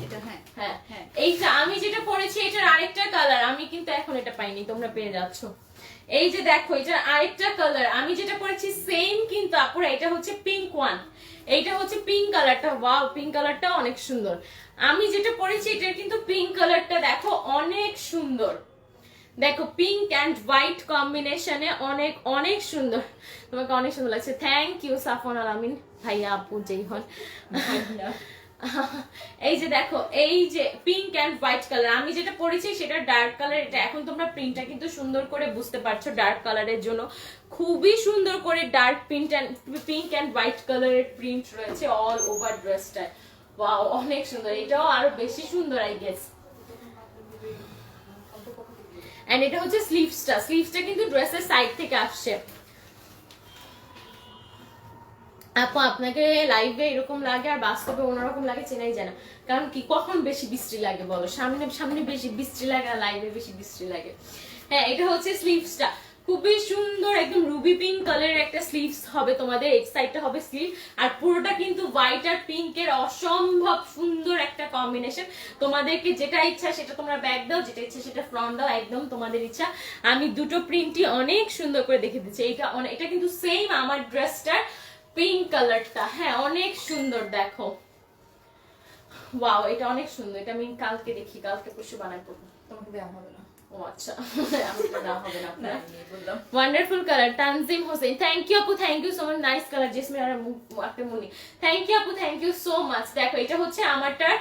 C: এটা হ্যাঁ
A: হ্যাঁ
C: হ্যাঁ।
A: এইটা আমি যেটা পরেছি এটার আরেকটা কালার, আমি কিন্তু এখন এটা পাইনি, তোমরা পেয়ে যাচ্ছ। এই যে দেখো এটার আরেকটা কালার, আমি যেটা পরেছি সেম কিন্তু আপুরা, এটা হচ্ছে পিঙ্ক ওয়ান, এইটা হচ্ছে পিঙ্ক কালারটা। ওয়াও, পিঙ্ক কালারটা অনেক সুন্দর। আমি যেটা পরেছি এটার কিন্তু পিঙ্ক কালারটা দেখো অনেক সুন্দর, দেখো পিঙ্ক অ্যান্ড হোয়াইট কম্বিনেশনে অনেক অনেক সুন্দর, তোমাকে অনেক সুন্দর লাগছে। থ্যাংক ইউ সাফন আলামিন ভাইয়া আপু যেই হন। এই যে দেখো, এই যে পিঙ্ক এন্ড হোয়াইট কালার, আমি যেটা পরেছি সেটা ডার্ক কালার। এটা এখন তোমরা প্রিন্টটা কিন্তু সুন্দর করে বুঝতে পারছো, ডার্ক কালারের জন্য খুবই সুন্দর করে ডার্ক পিঙ্ক এন্ড হোয়াইট কালারের প্রিন্ট রয়েছে অল ওভার ড্রেসটায়। ওয়াও অনেক সুন্দর, এটাও আরো বেশি সুন্দর আই গেস। এন্ড এটা হচ্ছে স্লিভসটা কিন্তু ড্রেসের সাইড থেকে আসছে। আপু আপনাকে লাইভে এরকম লাগে আর বাস্তবে অন্যরকম লাগে, চেনাই যায় না। কারণ কি, কখন বেশি বৃষ্টি লাগে বলো? সামনে বেশি বৃষ্টি লাগে আর লাইভে বেশি বৃষ্টি লাগে। হ্যাঁ এটা হচ্ছে স্লিভসটা, খুবই সুন্দর, একদম রুবি পিঙ্ক কালারের একটা স্লিভস হবে তোমাদের, এক সাইডটা হবে স্লিভ, আর পুরোটা কিন্তু হোয়াইট আর পিঙ্কের অসম্ভব সুন্দর একটা কম্বিনেশন। তোমাদেরকে যেটা ইচ্ছা সেটা তোমরা ব্যাক দাও, যেটা ইচ্ছা সেটা ফ্রন্ট দাও, একদম তোমাদের ইচ্ছা। আমি দুটো প্রিন্টই অনেক সুন্দর করে দেখে দিচ্ছি। এটা কিন্তু সেম আমার ড্রেসটার পিঙ্ক কালারটা, হ্যাঁ অনেক সুন্দর দেখো। ওয়াও এটা অনেক সুন্দর, এটা আমি কালকে দেখি, কালকে পরশু বানাবো।
C: তোমাকে দেওয়া হবে না।
A: ও আচ্ছা, আমি তো দেওয়া হবে না আপনার।
C: আমি বললাম
A: wonderful colour, Tanzim Hossain, thank you আপু, thank you so much, nice colour. Jesmin আর একটা মুনি, থ্যাংক ইউ আপু, থ্যাংক ইউ সো মাচ। দেখো এটা হচ্ছে আমারটার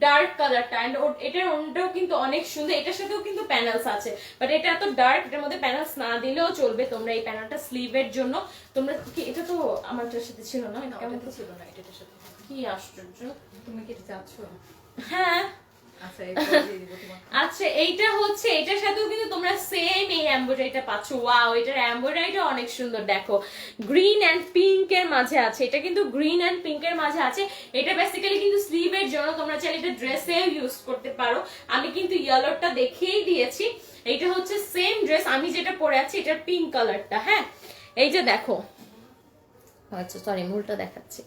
A: ডার্ক কালারটা, এন্ড এটার অন্যটাও কিন্তু অনেক সুন্দর, এটার সাথেও কিন্তু প্যানেলস আছে, বাট এটা এত ডার্ক, এটার মধ্যে প্যানেলস না দিলেও চলবে। তোমরা এই প্যানেলটা স্লিভের জন্য তোমরা কি, এটা তো আমারটার সাথে ছিল না, এটা কেমন
C: ওটা ছিল না, এটার সাথে।
A: কি আশ্চর্য।
C: তুমি কি এটা চাচ্ছো?
A: হ্যাঁ
C: আচ্ছা এটা দিয়ে দিব তোমাকে।
A: আচ্ছা এইটা হচ্ছে, এটার সাথেও কিন্তু তোমরা সেম এই এমব্রয়ডারিটা পাচ্ছ। ওয়াও এটার এমব্রয়ডারিটা অনেক সুন্দর, দেখো গ্রিন এন্ড পিঙ্ক এর মাঝে আছে, এটা কিন্তু গ্রিন এন্ড পিঙ্ক এর মাঝে আছে। এটা বেসিক্যালি কিন্তু স্লিভের জন্য, তোমরা চাইলে এটা ড্রেসেও ইউজ করতে পারো। আমি কিন্তু ইয়েলোটা দেখিয়েই দিয়েছি। এইটা হচ্ছে সেম ড্রেস, আমি যেটা পরে আছি এটার পিঙ্ক কালারটা। হ্যাঁ এই যে দেখো, আচ্ছা সরি মূলটা দেখাচ্ছি।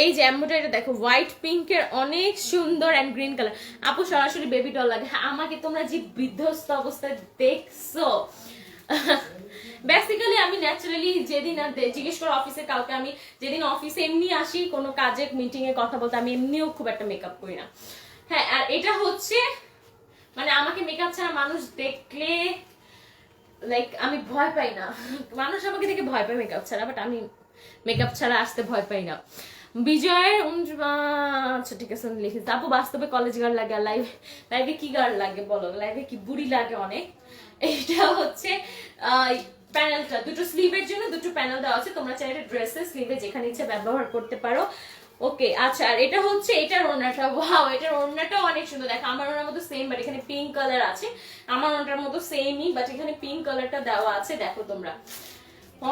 A: এই যে এমব্রয়ডারিটা দেখো, হোয়াইট পিঙ্কের অনেক সুন্দর এন্ড গ্রিন কালার। আপু সরাসরি বেবি ডল লাগে। হ্যাঁ, আমাকে তোমরা যে বিধ্বস্ত অবস্থায় দেখছো, বেসিক্যালি আমি ন্যাচারালি যেদিন আর জিজ্ঞেস করো অফিসে কাউকে, আমি যেদিন অফিসে এমনি আসি কোনো কাজে মিটিং এ কথা বলতে, আমি এমনিও খুব একটা মেকআপ করি না। হ্যাঁ, আর এটা হচ্ছে মানে আমাকে মেকআপ ছাড়া মানুষ দেখলে লাইক আমি ভয় পাই না, মানুষ আমাকে দেখে ভয় পায় মেকআপ ছাড়া, বাট আমি মেকআপ ছাড়া আসতে ভয় পাই না। বিজয়ের আচ্ছা ঠিক আছে লিখেছি। আপু বাস্তবে কলেজ গার্ল লাগে, আর লাইভে কি গার্ল লাগে বলো, লাইভে কি বুড়ি লাগে অনেক। এটা হচ্ছে প্যানেলটা দুটো স্লিভের জন্য দুটো প্যানেল দেওয়া আছে, তোমরা চাইলে ড্রেসের স্লিভে যেখানে ইচ্ছে ব্যবহার করতে পারো। ওকে আচ্ছা, আর এটা হচ্ছে এটার ওড়নাটা, ওয়াও এটার ওড়নাটাও অনেক সুন্দর। দেখো আমার ওড়নার মতো সেম, বাট এখানে পিঙ্ক কালার আছে, আমার ওড়নাটার মতো সেমই, বাট এখানে পিঙ্ক কালারটা দেওয়া আছে। দেখো তোমরা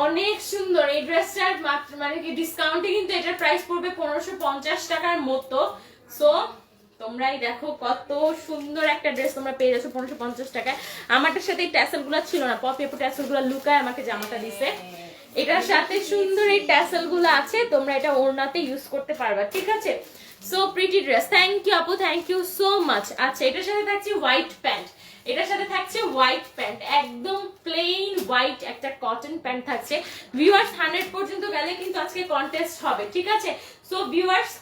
A: অনেক সুন্দর এই ড্রেসটার, মাত্র মানে কি ডিসকাউন্টে কিন্তু এটার প্রাইস পড়বে 1550 টাকার মতো। সো তোমরাই দেখো কত সুন্দর একটা ড্রেস তোমরা পেয়ে যাচ্ছ 1550 টাকায়। আমারটার সাথে এই ট্যাসেল গুলো ছিল না, পপি আপু ট্যাসেল গুলো লুকায় আমাকে জামাটা দিছে, এটার সাথে সুন্দর এই ট্যাসেল গুলো আছে, তোমরা এটা ওড়নাতে ইউজ করতে পারবা, ঠিক আছে। So pretty dress, thank you আপু, থ্যাংক ইউ সো মাচ। আচ্ছা এটার সাথে থাকছে হোয়াইট প্যান্ট, এটার সাথে থাকছে হোয়াইট প্যান্ট, একদম প্লেন হোয়াইট একটা কটন প্যান্ট থাকছে। ভিউয়ার্স 100 পর্যন্ত গেলে কিন্তু আজকে কন্টেস্ট হবে, ঠিক আছে। সো ভিউয়ার্স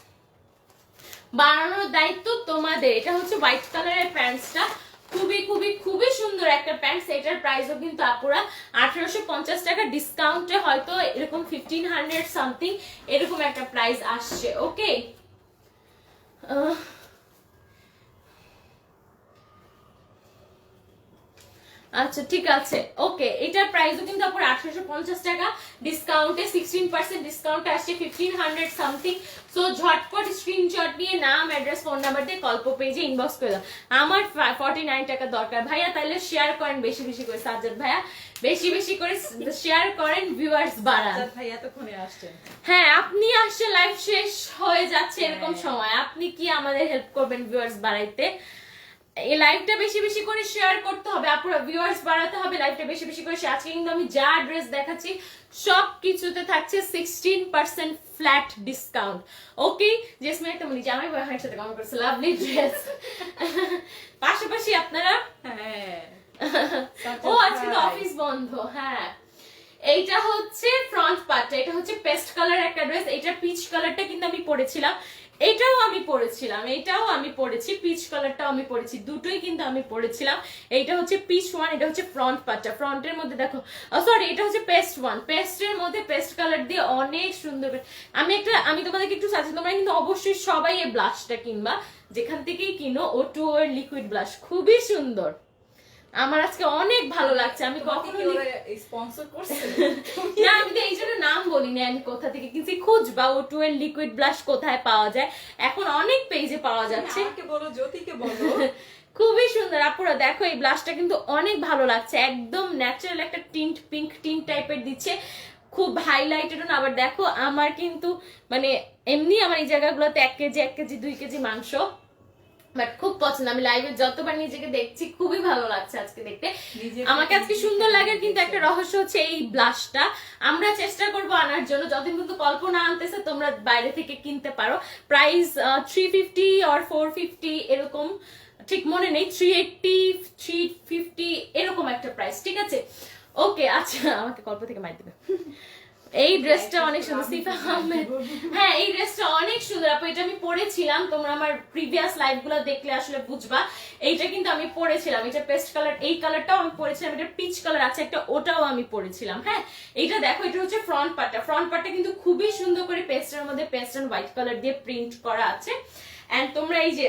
A: বানানোর দায়িত্ব তোমাদের। এটা হচ্ছে হোয়াইট কালারের প্যান্টসটা, খুবই খুবই খুবই সুন্দর একটা প্যান্টস। এটার প্রাইসও কিন্তু আপুরা 1850 টাকা, ডিসকাউন্টে হয়তো এরকম 1500 সামথিং এরকম একটা প্রাইস আসছে। ওকে আচ্ছা ঠিক আছে, ওকে এটার প্রাইসও কিন্তু আপুর 1850 টাকা, ডিসকাউন্টে 16% ডিসকাউন্ট আসছে 1500 সামথিং। সো ঝটপট স্ক্রিনশট নিয়ে নাম অ্যাড্রেস ফোন নাম্বার দিয়ে কল্প পেজে ইনবক্স করে দাও। আমার 49 টাকা দরকার ভাইয়া, তাহলে শেয়ার করেন বেশি বেশি করে, সাজ্জাদ ভাইয়া বেশি বেশি করে শেয়ার করেন, ভিউয়ার্স বাড়ান।
C: ভাই এতক্ষণে আসছেন,
A: হ্যাঁ আপনি আসছে লাইভ শেষ হয়ে যাচ্ছে এরকম সময়, আপনি কি আমাদের হেল্প করবেন ভিউয়ার্স বাড়াইতে? এই লাইভটা বেশি বেশি করে শেয়ার করতে হবে, আপনারা ভিউয়ার্স বাড়াতে হবে, লাইভটা বেশি বেশি করে শেয়ার। আজকে কিন্তু আমি যা ড্রেস দেখাচ্ছি সব কিছুতে থাকছে 16% ফ্ল্যাট ডিসকাউন্ট। ওকে জেসমিন একটা মনি জামাই ভাইয়ের সাথে কমেন্ট করছে লাভলি ড্রেস, পাশাপাশি আপনারা
C: হ্যাঁ
A: ও আজকে তো অফিস বন্ধ। হ্যাঁ এইটা হচ্ছে ফ্রন্ট পার্টটা, এটা হচ্ছে পেস্ট কালার একটা ড্রেস, এটা পিচ কালারটা কিন্তু আমি পরেছিলাম, এটাও আমি পরেছিলাম, এটাও আমি পরেছি, পিচ কালারটাও আমি পরেছি, দুটোই কিন্তু আমি পরেছিলাম। এইটা হচ্ছে পিচ ওয়ান, এটা হচ্ছে ফ্রন্ট পার্টটা, ফ্রন্টের মধ্যে দেখো সরি এটা হচ্ছে পেস্ট ওয়ান, পেস্টের মধ্যে পেস্ট কালার দিয়ে অনেক সুন্দর। আমি তোমাদেরকে একটু সাজেস্ট, তোমরা কিন্তু অবশ্যই সবাই এই ব্লাশটা কিনবা, যেখান থেকেই কিনো, O2 এর লিকুইড ব্লাশ খুবই সুন্দর, আমার আজকে অনেক ভালো লাগছে। আমি কখনো
C: স্পন্সর করছি
A: না, আমি তো এই জন্য নাম বলি না, আমি কোথা থেকে কিনছি খুঁজবা O2 এর লিকুইড ব্লাশ কোথায় পাওয়া যায়, এখন অনেক পেজে পাওয়া যাচ্ছে।
C: আমাকে বলো, জ্যোতিকে বলো।
A: খুবই সুন্দর আপুরা, দেখো এই ব্লাশটা কিন্তু অনেক ভালো লাগছে, একদম ন্যাচারাল একটা টিন্ট, পিঙ্ক টিন্ট টাইপের দিচ্ছে, খুব হাইলাইটেড না। আবার দেখো আমার কিন্তু মানে এমনি আমার এই জায়গাগুলোতে 1 কেজি 1 কেজি 2 কেজি মাংস, বাট খুব পছন্দ, আমি লাইভে যতবার নিজেকে দেখছি খুবই ভালো লাগছে আজকে দেখতে। আমাকে আজকে সুন্দর লাগে, কিন্তু একটা রহস্য হচ্ছে এই ব্লাশটা আমরা চেষ্টা করব আনার জন্য, যতদিন পর্যন্ত কল্পনা আনতেছে তোমরা বাইরে থেকে কিনতে পারো। প্রাইস 350 আর 450 এরকম, ঠিক মনে নেই, 380 350 এরকম একটা প্রাইস, ঠিক আছে। ওকে আচ্ছা আমাকে কল্প থেকে মার দেবে। এই ড্রেসটা অনেক সুন্দর, সিফা আহমেদ, হ্যাঁ এই ড্রেসটা অনেক সুন্দর আপু, এটা আমি পরেছিলাম, তোমরা আমার প্রিভিয়াস লাইভ গুলো দেখলে আসলে বুঝবা। এইটা কিন্তু আমি পরেছিলাম, এটা পেস্ট কালার, এই কালারটাও আমি পরেছিলাম, এটা পিচ কালার আছে একটা, ওটাও আমি পরেছিলাম। হ্যাঁ এইটা দেখো, এটা হচ্ছে ফ্রন্ট পার্টটা, ফ্রন্ট পার্টটা কিন্তু খুবই সুন্দর করে পেস্টের মধ্যে পেস্ট এন্ড হোয়াইট কালার দিয়ে প্রিন্ট করা আছে। এন্ড তোমরা এই যে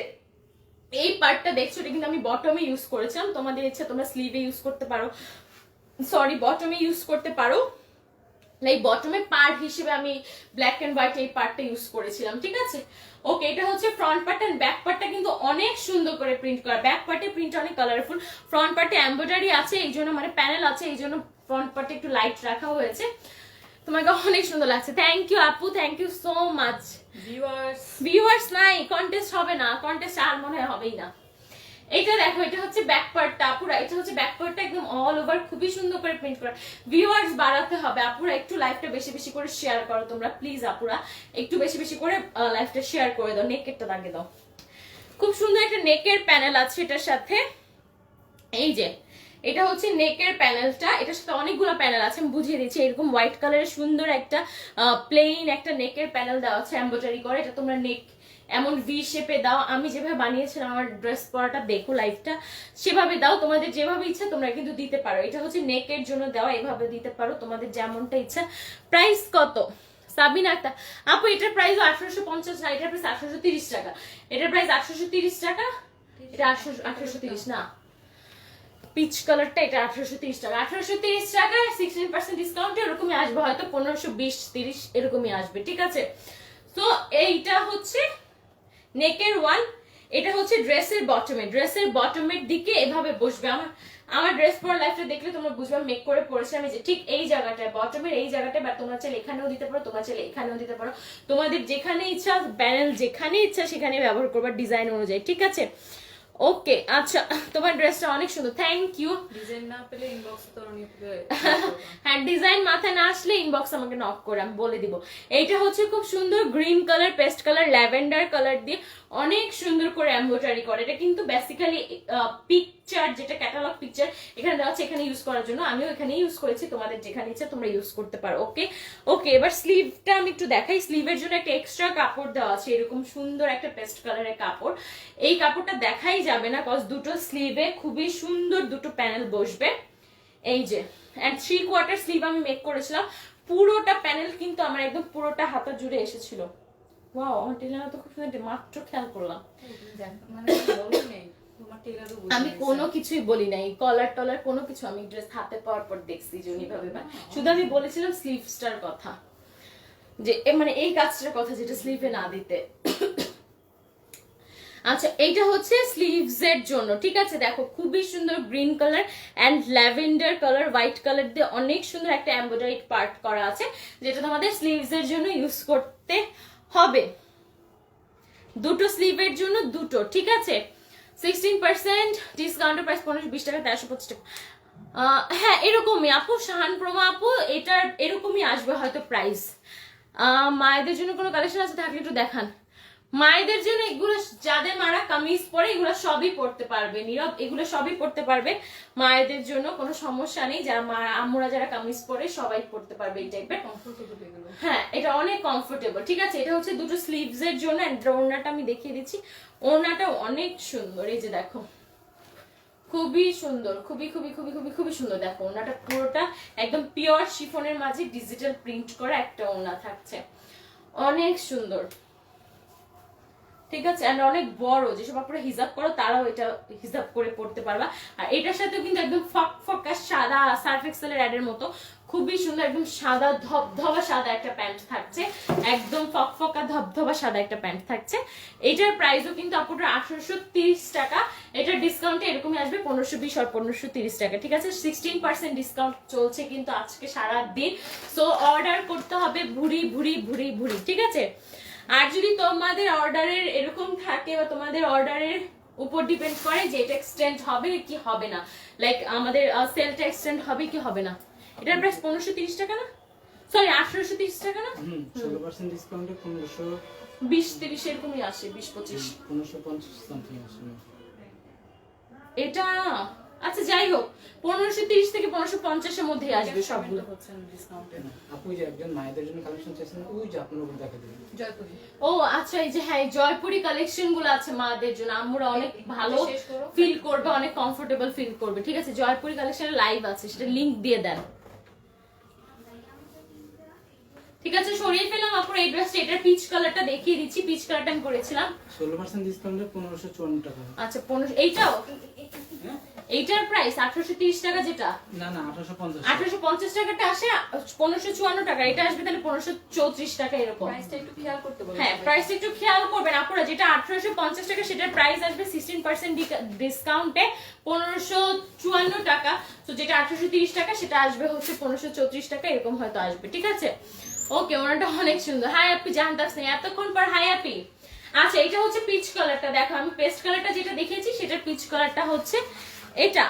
A: এই পার্টটা দেখছো, এটা কিন্তু আমি বটমে ইউজ করেছিলাম, তোমাদের ইচ্ছা তোমরা স্লিভে ইউজ করতে পারো, সরি বটমে ইউজ করতে পারো। এই বটমে পার্ট হিসেবে আমি ব্ল্যাক এন্ড হোয়াইট এই পার্টটা ইউজ করেছিলাম, ঠিক আছে। ওকে এটা হচ্ছে ফ্রন্ট পার্ট, এন্ড ব্যাক পার্টটা কিন্তু অনেক সুন্দর করে প্রিন্ট করা, ব্যাক পার্টে প্রিন্ট অনেক কালারফুল, ফ্রন্ট পার্টে এমব্রয়ডারি আছে, এই জন্য মানে প্যানেল আছে, এই জন্য ফ্রন্ট পার্টে একটু লাইট রাখা হয়েছে, তোমাকে অনেক সুন্দর লাগছে। থ্যাংক ইউ আপু, thank you so much. Viewers নাই, কন্টেস্ট হবে না, কন্টেস্ট আর মনে হবেই না। এটা দেখো, এটা হচ্ছে ব্যাক পার্টটা আপুরা, এটা হচ্ছে ব্যাক পার্টটা একদম অল ওভার খুবই সুন্দর করে প্রিন্ট করা। ভিউয়ার্স বাড়াতে হবে আপুরা, একটু লাইভটা বেশি বেশি করে শেয়ার করো তোমরা প্লিজ, আপুরা একটু বেশি বেশি করে লাইভটা শেয়ার করে দাও, নেকেরটা লাগিয়ে দাও। খুব সুন্দর একটা নেকের প্যানেল আছে এটার সাথে, এই যে এটা হচ্ছে নেকের প্যানেলটা, এটার সাথে অনেকগুলো প্যানেল আছে, আমি বুঝিয়ে দিচ্ছি। এরকম হোয়াইট কালারের সুন্দর একটা প্লেন একটা নেকের প্যানেল দেওয়া আছে এমব্রয়ডারি করে। এটা তোমরা নেক এমন ভি শেপে দাও, আমি যেভাবে বানিয়েছিলাম আমার ড্রেস পরাটা দেখো লাইভটা, সেভাবে দাও। তোমাদের যেভাবে ইচ্ছা তোমরা কিন্তু দিতে পারো। এটা হচ্ছে নেকের জন্য দেওয়া, এভাবে দিতে পারো তোমাদের যেমনটা ইচ্ছা। প্রাইস কত সাবিনা আক্তার আপু? এটার প্রাইস 1850 না, এটার প্রাইস 1830 টাকা। এটার প্রাইস 1830 টাকা, এটা 1830 না, পিচ কালারটা এটা 1830 টাকা। 1830 টাকা 16% ডিসকাউন্টে এরকমই আসবে, হয়তো 1520-30 এরকমই আসবে, ঠিক আছে। তো এইটা হচ্ছে নেকের ওয়ান, এটা হচ্ছে ড্রেসের বটমে, ড্রেসের বটমের দিকে এভাবে বসবে। আমার ড্রেস পরা লাইফটা দেখলে তোমরা বুঝবে মেক করে পরেছিলাম, যে ঠিক এই জায়গাটায় বটমের এই জায়গাটায়, বা তোমরা চাইলে এখানেও দিতে পারো, তোমরা চাইলে এখানেও দিতে পারো, তোমাদের যেখানে ইচ্ছা প্যানেল যেখানে ইচ্ছা সেখানে ব্যবহার করবা ডিজাইন অনুযায়ী, ঠিক আছে। ওকে আচ্ছা, তোমার ড্রেসটা অনেক সুন্দর, থ্যাংক ইউ।
C: ডিজাইন না পেলে ইনবক্স তরুণী
A: হ্যাঁ, ডিজাইন মাথায় না আসলে ইনবক্স আমাকে নক করে আমি বলে দিব। এইটা হচ্ছে খুব সুন্দর green colour, paste colour, lavender colour দিয়ে অনেক সুন্দর করে এমব্রয়ডারি করে। এটা কিন্তু বেসিক্যালি পিকচার, যেটা ক্যাটালগ পিকচার এখানে দেওয়া আছে, এখানে ইউজ করার জন্য। আমিও এখানে ইউজ করেছি, তোমাদের যেখানে ইচ্ছা তোমরা ইউজ করতে পারো। ওকে ওকে, এবার স্লিভটা আমি একটু দেখাই। স্লিভের জন্য একটা এক্সট্রা কাপড় দেওয়া আছে, এরকম সুন্দর একটা পেস্ট কালারের কাপড়। এই কাপড়টা দেখাই যাবে না, কজ দুটো স্লিভে খুবই সুন্দর দুটো প্যানেল বসবে। এই যে, এন্ড 3/4 স্লিভ আমি মেক করেছিলাম, পুরোটা প্যানেল কিন্তু আমার একদম পুরোটা হাতা জুড়ে এসেছিল। ওয়াও, আমার টেলার তো খুব সুন্দর, মাত্র খেয়াল করলাম।
C: মানে বলো নেই, তোমার টেলারও বুঝে
A: আমি
C: নিয়েছে।
A: কোনো কিছুই বলি নাই, কলার টলার কোনো কিছু, আমি ড্রেস হাতে পাওয়ার পর দেখছি যে উনিভাবে, শুধু আমি বলেছিলাম স্লিভসটার কথা, যে মানে এই কাজটার কথা যেটা স্লিভে না দিতে। আচ্ছা, এইটা হচ্ছে স্লিভস এর জন্য, ঠিক আছে। দেখো খুবই সুন্দর green colour and lavender colour, white colour দিয়ে অনেক সুন্দর একটা এমব্রয়ডারি পার্ট করা আছে, যেটা তোমাদের স্লিভস এর জন্য ইউজ করতে হবে। দুটো স্লিভের জন্য দুটো, ঠিক আছে। 16% ডিসকাউন্টের প্রাইস 1520 টাকা, 1325 টাকা। হ্যাঁ এরকমই আপু, শাহান প্রমা আপু, এটার এরকমই আসবে হয়তো প্রাইস। মায়েদের জন্য কোনো কালেকশন আছে থাকলে একটু দেখান। মায়েদের জন্য এগুলো, যাদের মারা কামিজ পরে এগুলো সবই পড়তে পারবে, নীরব এগুলো সবই পড়তে পারবে। মায়েদের জন্য কোনো সমস্যা নেই, যারা মা আম্মুরা যারা কামিজ পরে সবাই পড়তে পারবে এই টাইপের।
C: কমফোর্টেবল এগুলো।
A: হ্যাঁ, এটা অনেক কমফোর্টেবল, ঠিক আছে। এটা হচ্ছে দুটো স্লিভস এর জন্য, এন্ড ওড়নাটা আমি দেখিয়ে দিচ্ছি। ওড়নাটা অনেক সুন্দর, এই যে দেখো খুবই সুন্দর, খুবই খুবই খুবই খুবই খুবই সুন্দর। দেখো ওড়নাটা পুরোটা একদম পিওর শিফনের মাঝে ডিজিটাল প্রিন্ট করা একটা ওড়না থাকছে, অনেক সুন্দর, ঠিক আছে। এন্ড অনেক বড়, যেসব আপনারা হিজাব করো তারাও এটা হিজাব করে পড়তে পারবা। আর এটার সাথে কিন্তু একদম ফকফকা সাদা সার্ফ এক্সেলের অ্যাডের মতো খুবই সুন্দর একদম সাদা ধবধবা সাদা একটা প্যান্ট থাকছে, একদম ফকফকা ধবধবা সাদা একটা প্যান্ট থাকছে। এটার প্রাইসও কিন্তু আপুটা 1830 টাকা, এটার ডিসকাউন্টে এরকমই আসবে 1520 আর 1530 টাকা, ঠিক আছে। 16% ডিসকাউন্ট চলছে কিন্তু আজকে সারা দিন, সো অর্ডার করতে হবে ভুরি ভুরি ভুরি ভুরি, ঠিক আছে। আর যদি তোমাদের অর্ডারের এরকম থাকে, বা তোমাদের অর্ডারের উপর ডিপেন্ড করে যে এটা এক্সটেন্ড হবে কি হবে না, লাইক আমাদের সেলটা এক্সটেন্ড হবে কি হবে না। এটার প্রাইস 1530 টাকা না, সরি 1830 টাকা না,
B: 16% ডিসকাউন্টে
A: 20-30 এরকমই আসে, 20-25
B: 1550 সামথিং আসবে।
A: এটা আচ্ছা যাই হোক, 1530 থেকে 1550 এর মধ্যেই আসবে সবগুলো।
C: হচ্ছে ডিসকাউন্টে।
B: আপু যে একজন মায়েদের জন্য কালেকশন চাইছেন, ওই যে আপনার উপর দেখা দিবেন
C: জয়পুরি।
A: ও আচ্ছা, এই যে হ্যাঁ জয়পুরি কালেকশন গুলো আছে মাদের জন্য, আমরা অনেক ভালো
C: শেষ করো।
A: ফিল করবে, অনেক কমফোর্টেবল ফিল করবে, ঠিক আছে। জয়পুরি কালেকশনের লাইভ আছে, সেটা লিংক দিয়ে দেন, ঠিক আছে। সরিয়ে ফেলাম আপুর এই ড্রেসটা, এটার পিচ কালারটা দেখিয়ে দিচ্ছি, পিচ কালারটা আমি করেছিলাম।
B: 16% ডিসকাউন্টে 1554 টাকা।
A: আচ্ছা 15, এইটাও
B: হ্যাঁ?
A: এইটার প্রাইস 1830 টাকা, যেটা
B: না না 1850।
A: 1850 টাকাটা আসে 1554 টাকা, এটা আসবে তাহলে 1534 টাকা এরকম।
C: প্রাইসটা একটু খেয়াল করতে বলো।
A: হ্যাঁ, প্রাইসটা একটু খেয়াল করবেন আপনারা। যেটা 1850 টাকা সেটার প্রাইস আসবে 16% ডিসকাউন্টে 1554 টাকা। তো যেটা 1830 টাকা সেটা আসবে হচ্ছে 1534 টাকা, এরকম হয়তো আসবে, ঠিক আছে। ওকে, ওনাটা অনেক সুন্দর। হাই আপি, জানতাস না এতক্ষণ পর হাই আপি। আচ্ছা, এটা হচ্ছে পিচ কালারটা, দেখো আমি পেস্ট কালারটা যেটা দেখিয়েছি সেটার পিচ কালারটা হচ্ছে এটা,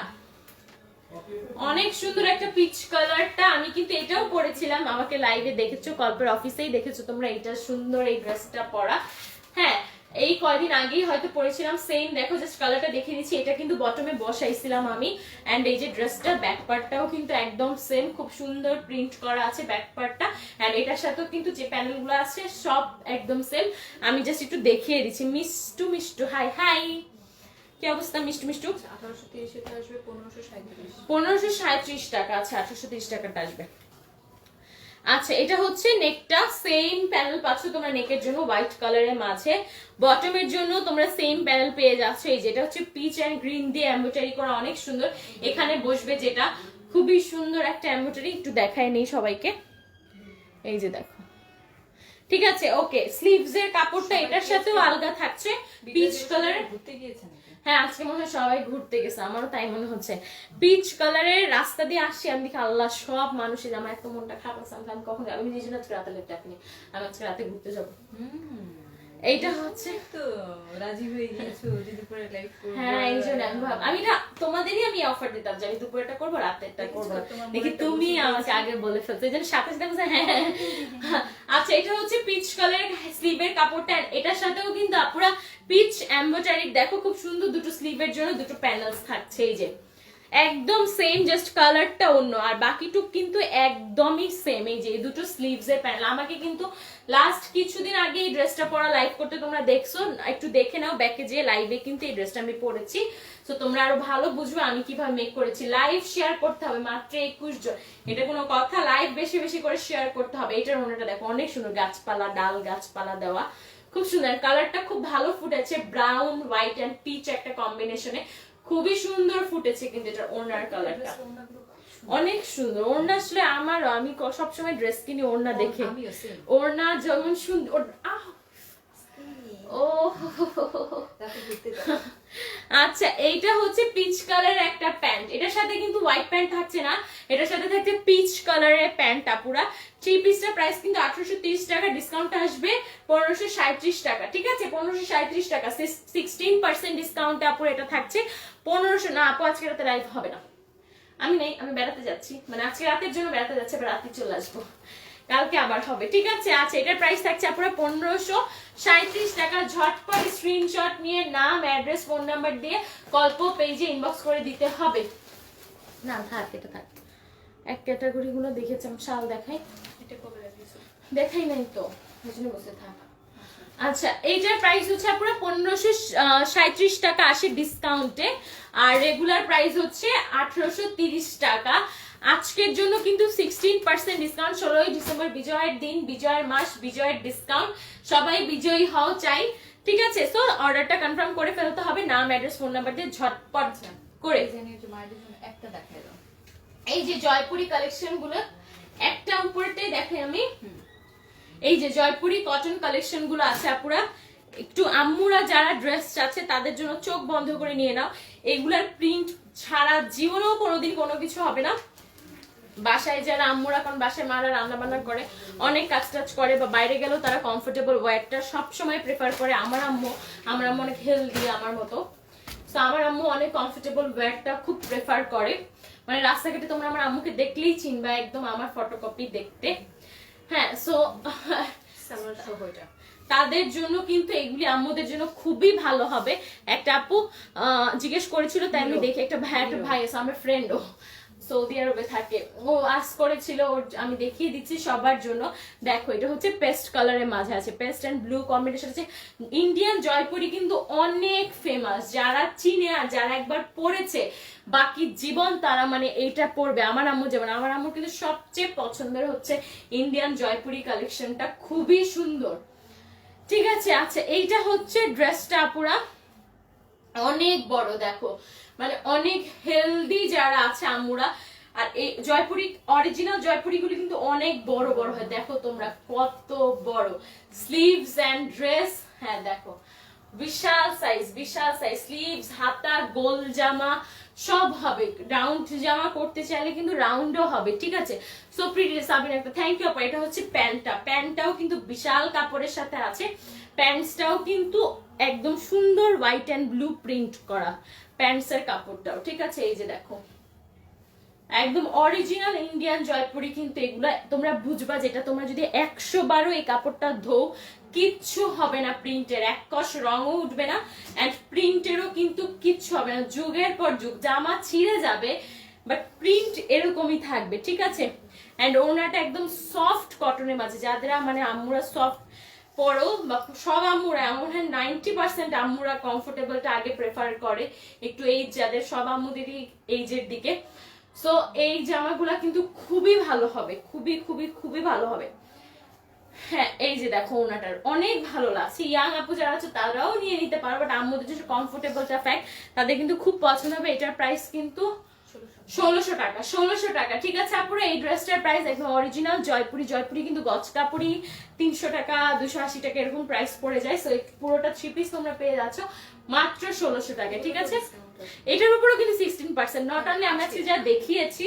A: অনেক সুন্দর একটা পিচ কালারটা। আমি কিন্তু এটাও পরেছিলাম, আমাকে লাইভে দেখেছো, কল্পের অফিসেই দেখেছো তোমরা এটা সুন্দর এই ড্রেসটা পরা। হ্যাঁ, এই কয়দিন আগেই হয়তো পরেছিলাম, সেম দেখো জাস্ট কালারটা দেখিয়ে দিচ্ছি। এটা কিন্তু বটমে বসাইছিলাম আমি। অ্যান্ড এই যে ড্রেসটা ব্যাক পার্টটাও কিন্তু একদম সেম, খুব সুন্দর প্রিন্ট করা আছে ব্যাক পার্টটা। অ্যান্ড এটার সাথেও কিন্তু যে প্যানেলগুলো আছে সব একদম সেম। আমি জাস্ট একটু দেখিয়ে দিচ্ছি। মিষ্টু মিষ্টু হাই হাই, কি অবস্থা মিষ্টু মিষ্টু?
C: 1830 এটা আসবে 1537।
A: 1537 টাকা। আচ্ছা 1830 টাকাটা আসবে। আচ্ছা এটা হচ্ছে নেকটা, সেম প্যানেল পাচ্ছ তোমরা নেকের জন্য হোয়াইট কালারের মাঝে। বটমের জন্য তোমরা সেম প্যানেল পেয়ে যাচ্ছ। এই যেটা হচ্ছে পিচ এন্ড গ্রিন দিয়ে এমব্রয়ডারি করা, অনেক সুন্দর। এখানে বসবে যেটা খুবই সুন্দর একটা এমব্রয়ডারি, একটু দেখায় নেই সবাইকে। এই যে দেখো, ঠিক আছে ওকে। স্লিভস এর কাপড়টা এটার সাথেও আলগা থাকছে, পিচ কালারের।
C: ঘুরতে গিয়েছেন নাকি?
A: হ্যাঁ আজকে মনে হয় সবাই ঘুরতে গেছে, আমারও তাই মনে হচ্ছে। পিচ কালারের রাস্তা দিয়ে আসছি আমি, দেখি আল্লাহ সব মানুষের, আমার এত মনটা খারাপ আছে। আমি কখন যাবো, আমি নিজে আজকে রাতে লেট আপনি, আমি আজকে রাতে ঘুরতে যাবো। এইটা হচ্ছে
C: তো রাজি হয়ে গিয়েছো যে দুপুরে লাইভ করব।
A: হ্যাঁ এই জন্য আমি না তোমাদেরই আমি অফার দিতাম যে আমি দুপুরেটা করবো রাতেরটা করবো, দেখি তুমি আমাকে আগে বলে ফেলছো, এই জন্য সাথে সাথে বলছে হ্যাঁ। আচ্ছা এটা হচ্ছে পিচ কালারের স্লিভের কাপড়টা, এটার সাথেও কিন্তু আপুরা পিচ এমব্রয়ডারি দেখো, খুব সুন্দর দুটো স্লিভের জন্য দুটো প্যানেলস থাকছে। এই যে একদম সেম, জাস্ট কালারটা অন্য, আর বাকিটুক কিন্তু একদমই সেম। এই যে দুটো স্লিভস এর প্যানেল, আমাকে কিন্তু লাস্ট কিছুদিন আগে এই ড্রেসটা পরা লাইভ করতে তোমরা দেখছো, একটু দেখে নাও ব্যাকে যে লাইভে কিন্তু এই ড্রেসটা আমি পরেছি। তো তোমরা আরো ভালো বুঝবে আমি কিভাবে মেক করেছি। লাইভ শেয়ার করতে হবে মাত্র 21 জন, এটা কোনো কথা? লাইভ বেশি বেশি করে শেয়ার করতে হবে। এটার ওনাটা দেখো অনেক সুন্দর, গাছপালা ডাল গাছপালা দেওয়া, খুব সুন্দর। কালারটা খুব ভালো ফুটেছে, ব্রাউন হোয়াইট এন্ড পিচ একটা কম্বিনেশনে, খুবই সুন্দর ফুটেছে। কিন্তু এটার ওড়নার কালারটা অনেক সুন্দর। ওড়না আসলে আমারও, আমি সবসময় ড্রেস কিনি ওড়না দেখে, ওড়না যেমন সুন্দর। ও আচ্ছা এইটা হচ্ছে পিচ কালারের একটা প্যান্ট, এটার সাথে কিন্তু হোয়াইট প্যান্ট থাকছে না, এটার সাথে থাকছে পিচ কালারের প্যান্টটা পুরা। থ্রি পিসটার প্রাইস কিন্তু 1830 টাকা, ডিসকাউন্ট আসবে 1537 টাকা। ঠিক আছে 1537 টাকা, 16% ডিসকাউন্ট আপু এটা থাকছে 1500। না আপু আজকে রাতে লাইভ হবে না, আমি নেই, আমি বেড়াতে যাচ্ছি, মানে আজকে রাতের জন্য বেড়াতে যাচ্ছি, এবার রাতে চলে আসবো, কালকে আবার হবে। ঠিক আছে আচ্ছা এটার প্রাইস থাকছে আপনারা 1537 টাকা। ঝটপট স্ক্রিনশট নিয়ে নাম অ্যাড্রেস ফোন নাম্বার দিয়ে গল্প পেজে ইনবক্স করে দিতে হবে। না থাক এটা থাক, এক ক্যাটাগরি গুলো দেখেছিলাম, শাল দেখাই,
C: এটা কবে রাখিছো?
A: দেখাই নাই তো বুঝলে, বসে থাক। আচ্ছা এইটার প্রাইস হচ্ছে আপনারা 1537 টাকা আসে ডিসকাউন্টে, আর রেগুলার প্রাইস হচ্ছে 1830 টাকা। আজকের জন্য কিন্তু 16% ডিসকাউন্ট, 16ই ডিসেম্বর বিজয়ের দিন, বিজয়ের মাস, বিজয়ের ডিসকাউন্ট, সবাই বিজয়ী হও চাই। ঠিক আছে সো অর্ডারটা কনফার্ম করে ফেলতে হবে নাম অ্যাড্রেস ফোন নাম্বার দিয়ে ঝটপট করে।
C: একটা দেখাই দাও,
A: এই যে জয়পুরি কালেকশন গুলো একটা উপরটাই দেখাই আমি। এই যে জয়পুরি কটন কালেকশন গুলো আছে আপুরা, একটু আম্মুরা যারা ড্রেস আছে তাদের জন্য চোখ বন্ধ করে নিয়ে নাও। এগুলার প্রিন্ট ছাড়া জীবনেও কোনোদিন কোনো কিছু হবে না। বাসায় যারা আম্মুরা, কারণ বাসায় মারা রান্না বান্না করে, অনেক কাজ টাজ করে, বা বাইরে গেলেও তারা কমফোর্টেবল ওয়্যারটা সবসময় প্রেফার করে। আমার আম্মু অনেক হেলদি আমার মতো, তো আমার আম্মু অনেক কমফোর্টেবল ওয়্যারটা খুব প্রেফার করে। মানে রাস্তাঘাটে তোমরা আমার আম্মুকে দেখলেই চিনবা, একদম আমার ফটোকপি দেখতে। হ্যাঁ সো তাদের জন্য কিন্তু এগুলি আম্মুদের জন্য খুবই ভালো হবে। একটা আপু জিজ্ঞেস করেছিল, তাই আমি দেখি একটা ভাই আছে আমার ফ্রেন্ড, ও সৌদি আরবে থাকে, ও আস করেছিল, আমি দেখিয়ে দিচ্ছি সবার জন্য। দেখো এটা হচ্ছে পেস্ট কালারের মাঝে আছে, পেস্ট এন্ড ব্লু কম্বিনেশন আছে। ইন্ডিয়ান জয়পুরি কিন্তু অনেক ফেমাস, যারা চিনে আর যারা একবার পরেছে বাকি জীবন তারা মানে এইটা পরবে। আমার আম্মু যেমন, আমার আম্মুর কিন্তু সবচেয়ে পছন্দের হচ্ছে ইন্ডিয়ান জয়পুরি কালেকশনটা, খুবই সুন্দর। ঠিক আছে আচ্ছা এইটা হচ্ছে ড্রেসটা আপুরা অনেক বড়, দেখো মানে অনেক হেলদি যারা আছে আম্মুরা। আর এই জয়পুরি অরিজিনাল জয়পুরি গুলি কিন্তু অনেক বড় বড় হয়, দেখো তোমরা কত বড় স্লিভস এন্ড ড্রেস। হ্যাঁ দেখো বিশাল সাইজ, বিশাল সাইজ স্লিভস, হাতা, গোল জামা সব হবে। রাউন্ড জামা করতে চাইলে কিন্তু রাউন্ডও হবে। ঠিক আছে সো প্রিটি সাবিনা একটা থ্যাংক ইউ আপা। এটা হচ্ছে প্যান্টটা, প্যান্টটাও কিন্তু বিশাল কাপড়ের সাথে আছে, প্যান্টসটাও কিন্তু একদম সুন্দর হোয়াইট এন্ড ব্লু প্রিন্ট করা প্যান্টস এর কাপড়টাও। ঠিক আছে এই যে দেখো একদম অরিজিনাল ইন্ডিয়ান জয়পুরি, কিন্তু এগুলা তোমরা বুঝবা, যেটা তোমরা যদি 100 বারও এই কাপড়টা ধো কিচ্ছু হবে না, প্রিন্টের এক কষ রঙও উঠবে না, এন্ড প্রিন্টেরও কিন্তু কিচ্ছু হবে না। যুগের পর যুগ জামা ছিঁড়ে যাবে বাট প্রিন্ট এরকমই থাকবে, ঠিক আছে। এন্ড ওড়নাটা একদম সফট কটনের মাঝে, যাদের মানে আম্মুরা সফট পরো বা সব আম্মুরা, এমন হয় 90% আম্মুরা কমফোর্টেবলটা আগে প্রেফার করে, একটু এইজ যাদের, সব আম্মুদেরই এইজের দিকে। সো এই জামাগুলা কিন্তু খুবই ভালো হবে, খুবই খুবই খুবই ভালো হবে। হ্যাঁ এই যে দেখো ওনাটার অনেক ভালো লাগছে, ইয়াং আপু যারা আছে তারাও নিয়ে নিতে পারো, বাট আম্মুদের যে কমফোর্টেবলটা ফ্যাক্ট তাদের কিন্তু খুব পছন্দ হবে। এটার প্রাইস কিন্তু 1600 টাকা, 1600 টাকা, ঠিক আছে আপুরা। এই ড্রেসটার প্রাইস একদম অরিজিনাল জয়পুরি, জয়পুরি কিন্তু গজ কাপড়ি 300 টাকা 280 টাকা এরকম প্রাইস পড়ে যায়। সো পুরোটা 3 পিস তোমরা পেয়ে যাচ্ছ মাত্র 1600 টাকা, ঠিক আছে। এটার উপরেও কিন্তু 16%, নট অনলি আমি আজকে যা দেখিয়েছি,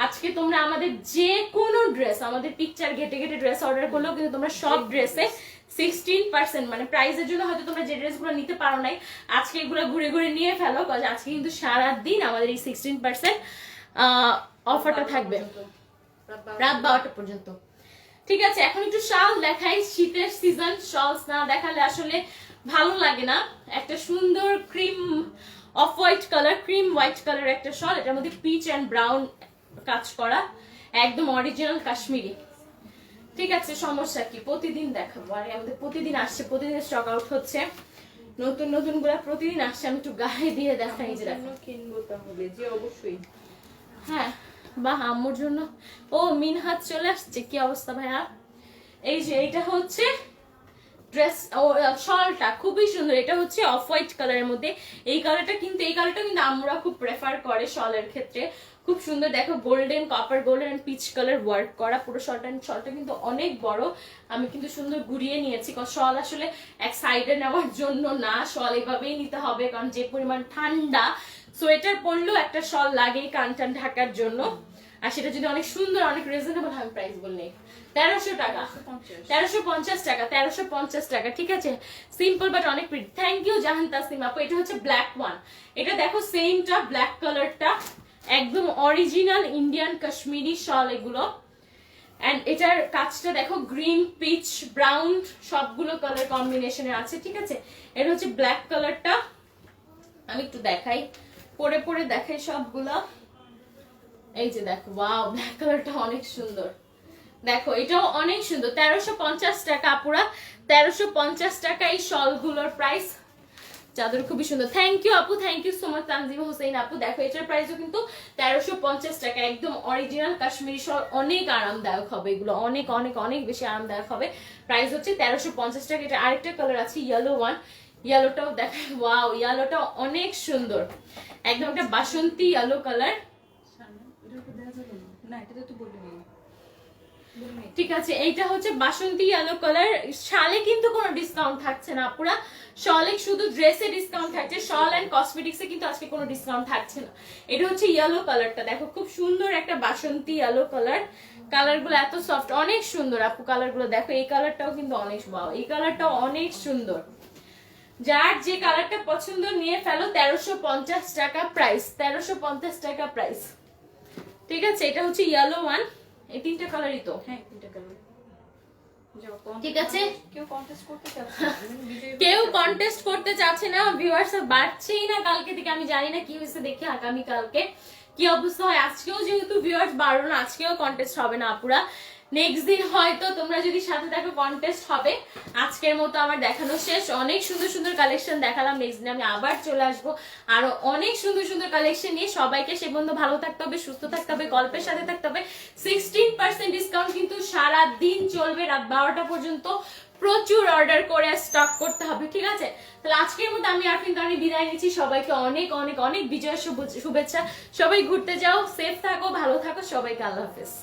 A: আজকে তোমরা আমাদের যে কোনো ড্রেস, আমাদের পিকচার ঘেটে ঘেটে ড্রেস অর্ডার করলেও কিন্তু তোমরা সব ড্রেসে 16%, মানে প্রাইসের জন্য হয়তো তোমরা যে ড্রেসগুলো নিতে পারো নাই আজকে এগুলো ঘুরে ঘুরে নিয়ে ফেলো, কারণ আজকে কিন্তু সারাদিন আমাদের এই 16% অফারটা থাকবে রাত 12টা পর্যন্ত, ঠিক আছে। এখন একটু শাল দেখাই, শীতের সিজন, শলস না দেখালে আসলে ভালো লাগে না। একটা সুন্দর cream off white colour, cream white colour একটা শল, এটার মধ্যে পিচ এন্ড ব্রাউন কাজ করা, একদম অরিজিনাল কাশ্মীরি, ঠিক আছে। সমস্যা কি, প্রতিদিন দেখাবো, আর আমাদের প্রতিদিন আসছে, প্রতিদিন স্টক আউট হচ্ছে, নতুন নতুন গুলা প্রতিদিন আসছে। আমি একটু গায়ে দিয়ে দেখাই, যে দেখো
C: কিনবো তাহলে, যে অবশ্যই।
A: হ্যাঁ বাহ, আম্মুর জন্য ও মিনহাত চলে আসছে, কি অবস্থা ভাইয়া। এই যে এটা হচ্ছে ড্রেস, ও শলটা খুবই সুন্দর, এটা হচ্ছে অফ হোয়াইট কালারের মধ্যে। এই কালারটা কিন্তু আমরা খুব প্রেফার করে শলের ক্ষেত্রে, খুব সুন্দর। দেখো golden, copper golden and peach colour work করা পুরো শলটা। শলটা কিন্তু অনেক বড়, আমি কিন্তু সুন্দর ঘুরিয়ে নিয়েছি, কারণ শল আসলে এক সাইডে নেওয়ার জন্য না, শল এভাবেই নিতে হবে, কারণ যে পরিমাণ ঠান্ডা, সোয়েটার পরলেও একটা শল লাগে কান টান ঢাকার জন্য। আর সেটা যদি অনেক সুন্দর, অনেক রিজনেবল হয়, প্রাইস বললে 1300 টাকা, 1350 টাকা, 1350 টাকা, ঠিক আছে। সিম্পল বাট অনেক প্রিটি। থ্যাংক ইউ জাহান তাসনিম আপু। এটা হচ্ছে ব্ল্যাক ওয়ান, এটা দেখো সেমটা, ব্ল্যাক কালারটা একদম অরিজিনাল ইন্ডিয়ান কাশ্মীরি শল এগুলো। এন্ড এটার কাজটা দেখো গ্রিন, পিচ, ব্রাউন সবগুলো কালার কম্বিনেশনে আছে, ঠিক আছে। এটা হচ্ছে ব্ল্যাক কালারটা, আমি একটু দেখাই, পরে পরে দেখাই সবগুলো। এই যে দেখো, ওয়াও, ব্ল্যাক কালারটা অনেক সুন্দর, দেখো এটাও অনেক সুন্দর। 1350 টাকা আপুরা, 1350 টাকা এই শলগুলোর প্রাইস। চাদর খুবই সুন্দর, থ্যাংক ইউ আপু, thank you so much Tanzim Hossain আপু। দেখো এটার প্রাইসও কিন্তু 1350 টাকা, একদম অরিজিনাল কাশ্মীরি শল, অনেক আরামদায়ক হবে এগুলো, অনেক অনেক অনেক বেশি আরামদায়ক হবে। প্রাইস হচ্ছে 1350 টাকা। এটা আরেকটা কালার আছে ইয়েলো ওয়ান, ইয়েলোটাও দেখো, ওয়াও, ইয়েলোটা অনেক সুন্দর, একদম একটা বাসন্তী ইয়েলো কালার,
C: না এটা তো বলিনি,
A: ঠিক আছে। এইটা হচ্ছে বাসন্তী ইয়েলো কালার। শালে কিন্তু কোনো ডিসকাউন্ট থাকছে না আপুরা, শলে শুধু ড্রেসে ডিসকাউন্ট থাকছে, শল এন্ড কসমেটিক্সে কিন্তু আজকে কোনো ডিসকাউন্ট থাকছে না। এটা হচ্ছে ইয়েলো কালারটা, দেখো খুব সুন্দর একটা বাসন্তী ইয়েলো কালার, কালারগুলো এত সফট, অনেক সুন্দর আপু কালারগুলো। দেখো এই কালারটাও কিন্তু অনেক, ওয়াও, এই কালারটাও অনেক সুন্দর। যার যে কালারটা পছন্দ নিয়ে ফেলো, 1350 টাকা প্রাইস, 1350 টাকা প্রাইস, ঠিক আছে। এটা হচ্ছে ইয়েলো ওয়ান, এই তিনটা কালারই তো,
C: হ্যাঁ তিনটা কালার,
A: ঠিক আছে।
C: কেউ কন্টেস্ট করতে চাচ্ছে না,
A: কেউ কন্টেস্ট করতে চাচ্ছে না, ভিউয়ার্স বাড়ছেই না কালকে থেকে, আমি জানি না কি হয়েছে, দেখি আগামী কালকে কি অবস্থা হয়। আজকেও যেহেতু ভিউয়ার্স বাড়লো না, আজকেও কন্টেস্ট হবে না আপুরা, নেক্সট দিন হয়তো তোমরা যদি সাথে থাকো কন্টেস্ট হবে। আজকের মতো আমার দেখানো শেষ, অনেক সুন্দর সুন্দর কালেকশন দেখালাম, নেক্সট দিন আমি আবার চলে আসবো আরো অনেক সুন্দর সুন্দর কালেকশন নিয়ে। সবাইকে সে বন্ধু ভালো থাকতে হবে, সুস্থ থাকতে হবে, গল্পের সাথে থাকতে হবে। 16% ডিসকাউন্ট কিন্তু সারা দিন চলবে, রাত 12টা পর্যন্ত, প্রচুর অর্ডার করে স্টক করতে হবে, ঠিক আছে। তাহলে আজকের মতো আমি আরফিন তানি বিদায় নিচ্ছি, সবাইকে অনেক অনেক অনেক বিজয়ের শুভেচ্ছা। সবাই ঘুরতে যাও, সেফ থাকো, ভালো থাকো, সবাইকে আল্লাহ হাফেজ।